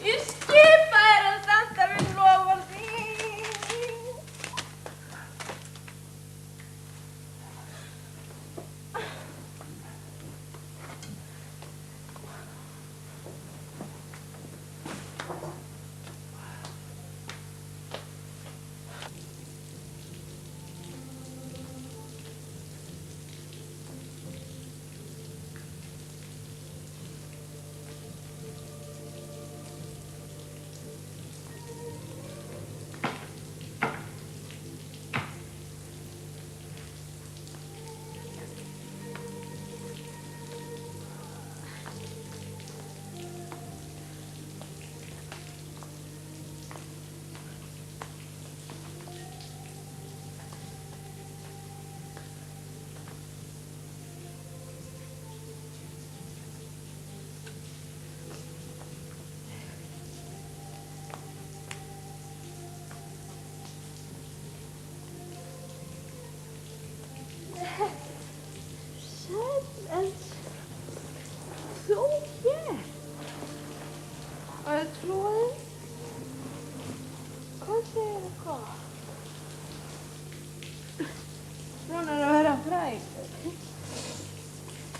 Ég skipa þér að standa við loforð þín. Þú hér? Var það trúið? Hvað segir það gott? Svona er að vera frægur.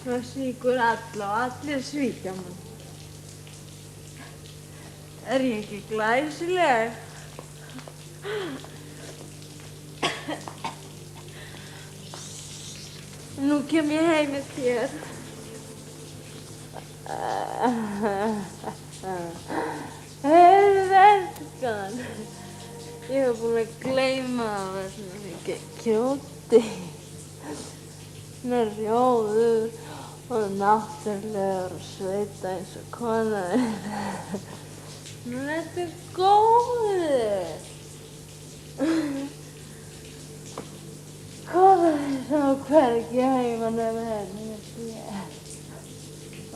Það svíkur alla og allir svíkja mann. Er ég ekki glæsileg? Nú kem ég heim með þér. Heyrðu, elskan. Ég hef búin að gleyma að vera svona mikið kjóti. Svona rjóður og náttúrulegur og sveita eins og konan. Nú ertu góður. Konan sá hvergi heima nema henni með þér.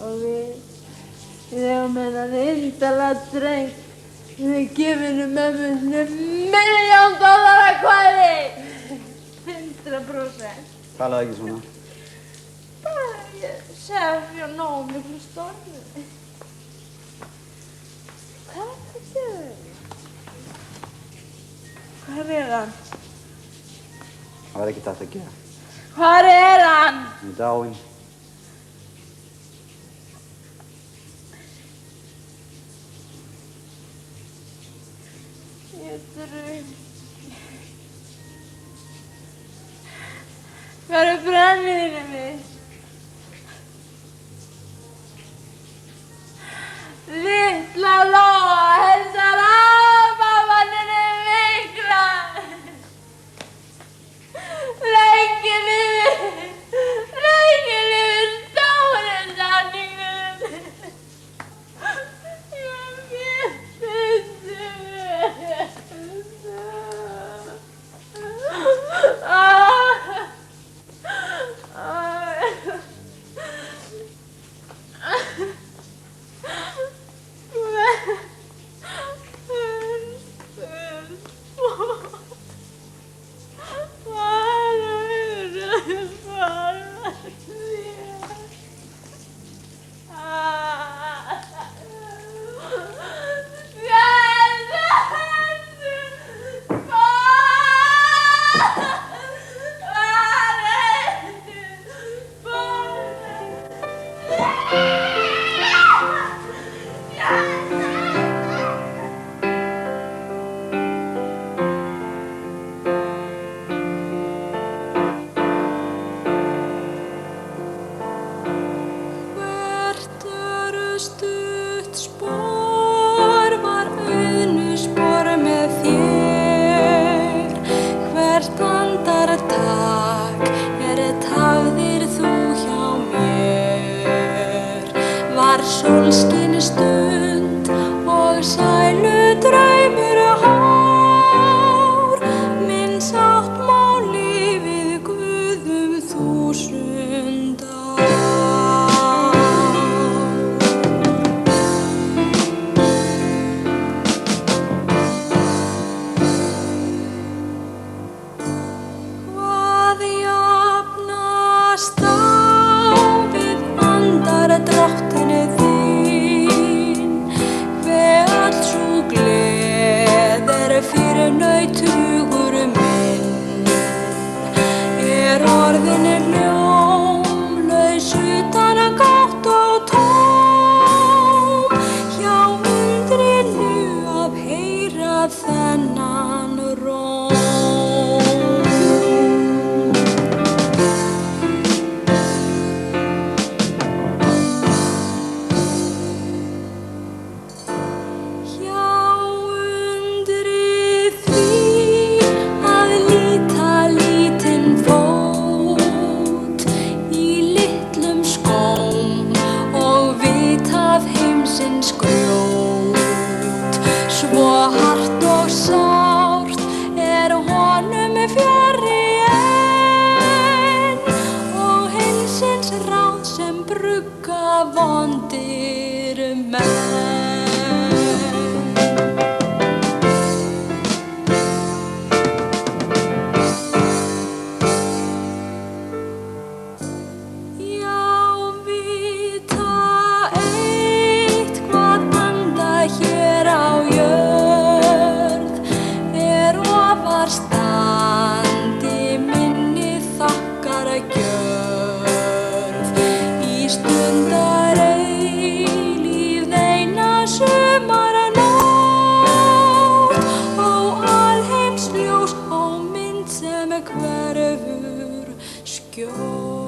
Og við eigum hennan indala dreng. Við gefum mömmu $1.000.000 kvæði. 100%. Talaðu ekki svona. Ég sef ég nóg miklu stormi. Hvað er þetta? Hvar er hann? Það var ekkert hægt að gera. Hvar er hann? Hann er dáinn. Ég dröm. Hvar er brennivíni mitt? Litla Lóa heilsar á mammaninni mikla. Lengi lifir stóri sanningurinn. Ég missi mig. Stundar eilífð eina sumarnótt. hverfur skjól.